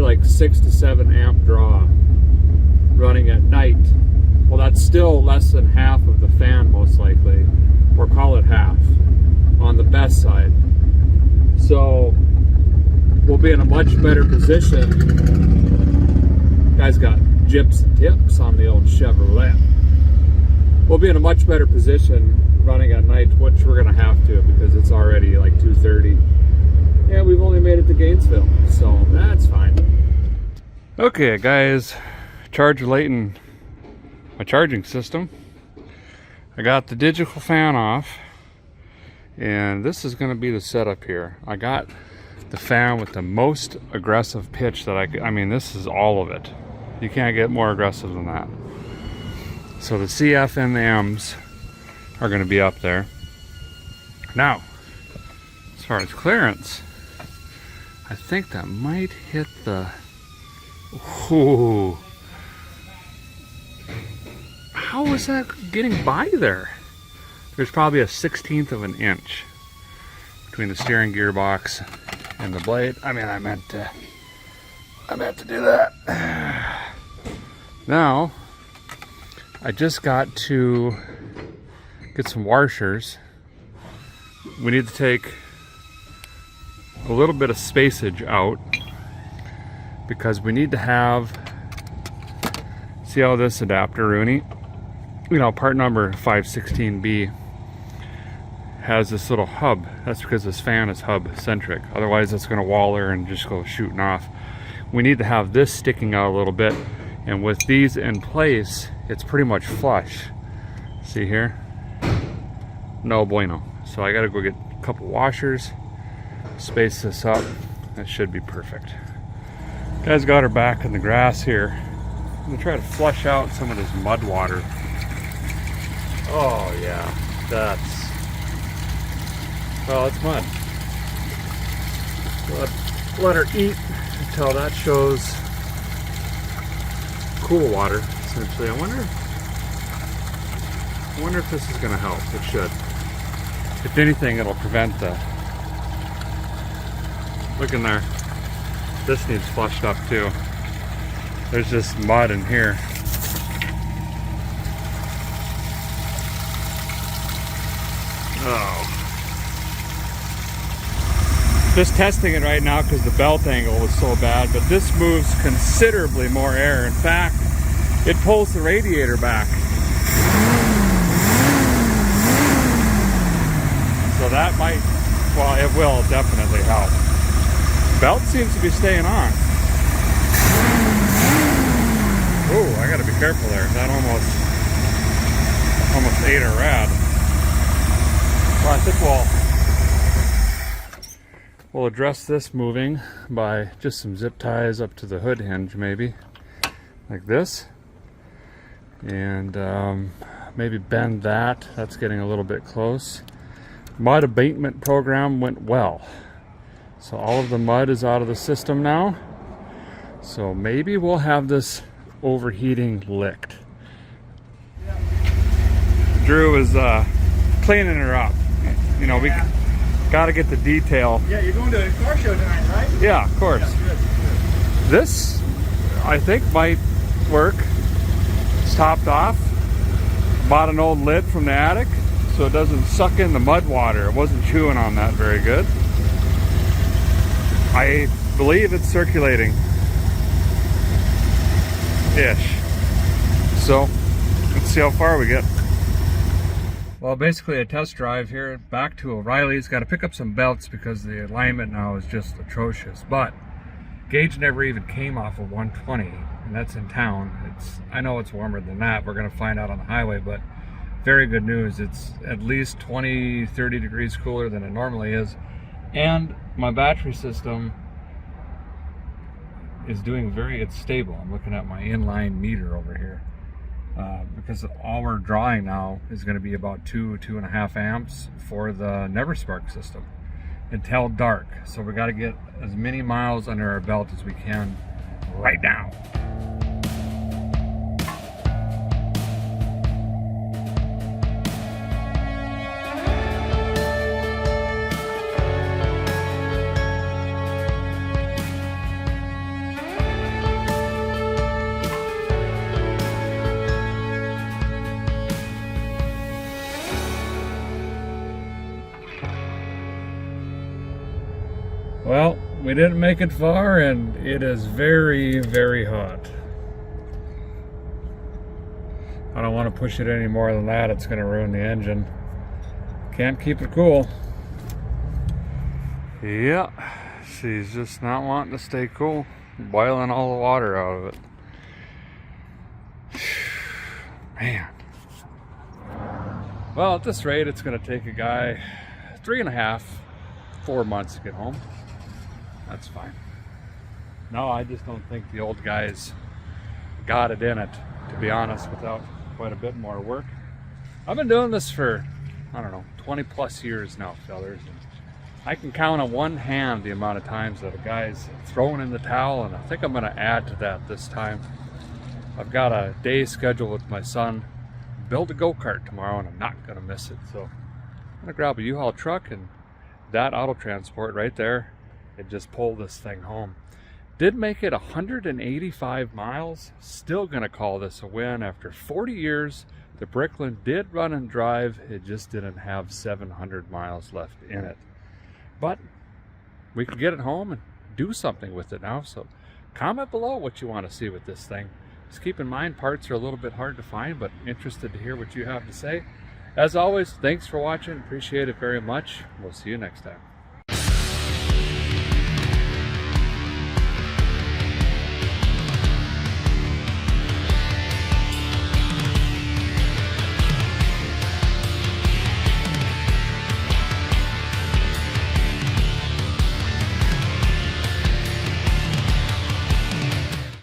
like 6 to 7 amp draw running at night. Well, that's still less than half of the fan most likely, or call it half on the best side. So we'll be in a much better position. Guy's got jips and tips on the old Chevrolet. We'll be in a much better position running at night, which we're gonna have to because it's already like 2:30. Yeah, we've only made it to Gainesville, so that's fine. Okay, guys, charge relating my charging system. I got the digital fan off, and this is gonna be the setup here. I got the fan with the most aggressive pitch that I mean, this is all of it. You can't get more aggressive than that. So the CF and the M's are going to be up there. Now, as far as clearance, I think that might hit the... Ooh. How is that getting by there? There's probably a 1/16 of an inch between the steering gearbox and the blade. I mean, I meant to do that. Now, I just got to get some washers. We need to take a little bit of spacage out because we need to have, see how this adapter, Rooney, you know, part number 516B has this little hub. That's because this fan is hub centric. Otherwise it's gonna waller and just go shooting off. We need to have this sticking out a little bit, and with these in place, it's pretty much flush. See here? No bueno. So I gotta go get a couple washers, space this up. That should be perfect. Guys got her back in the grass here. I'm gonna try to flush out some of this mud water. Oh yeah, that's, well, it's mud. Let her eat until that shows cool water, essentially. I wonder if this is gonna help. It should. If anything, it'll prevent the, look in there. This needs flushed up too. There's just mud in here. Oh. Just testing it right now because the belt angle was so bad, but this moves considerably more air. In fact, it pulls the radiator back. So that might, well, it will definitely help. Belt seems to be staying on. Oh, I gotta be careful there. That almost ate a rad. Well, I think we'll address this moving by just some zip ties up to the hood hinge, maybe like this, and maybe bend that. That's getting a little bit close. mud abatement program went well. So all of the mud is out of the system now. So maybe we'll have this overheating licked. Drew is cleaning her up. You know, we got to get the detail. Yeah, you're going to a car show tonight, right? Yeah, of course. Yeah, good. This, I think, might work. It's topped off. Bought an old lid from the attic so it doesn't suck in the mud water. It wasn't chewing on that very good. I believe it's circulating ish. So let's see how far we get. Well, basically a test drive here back to O'Reilly's. Got to pick up some belts because the alignment now is just atrocious. But gauge never even came off of 120, and that's in town. I know it's warmer than that. We're going to find out on the highway, but very good news. It's at least 20-30 degrees cooler than it normally is. And my battery system is doing it's stable. I'm looking at my inline meter over here. Because all we're drawing now is going to be about 2.5 amps for the Never Spark system until dark. So we got to get as many miles under our belt as we can right now. Well, we didn't make it far, and it is very, very hot. I don't want to push it any more than that. It's going to ruin the engine. Can't keep it cool. Yeah, she's just not wanting to stay cool. Boiling all the water out of it. Man. Well, at this rate, it's going to take a guy 3.5-4 months to get home. That's fine. No, I just don't think the old guys got it in it, to be honest, without quite a bit more work. I've been doing this for, I don't know, 20 plus years now, fellers. And I can count on one hand the amount of times that a guy's throwing in the towel, and I think I'm going to add to that this time. I've got a day scheduled with my son, build a go-kart tomorrow, and I'm not going to miss it. So I'm going to grab a U-Haul truck and that auto transport right there and just pull this thing home. Did make it 185 miles. Still gonna call this a win. After 40 years, the Bricklin did run and drive. It just didn't have 700 miles left in it. But we can get it home and do something with it now. So comment below what you want to see with this thing. Just keep in mind, parts are a little bit hard to find, but interested to hear what you have to say. As always, thanks for watching. Appreciate it very much. We'll see you next time.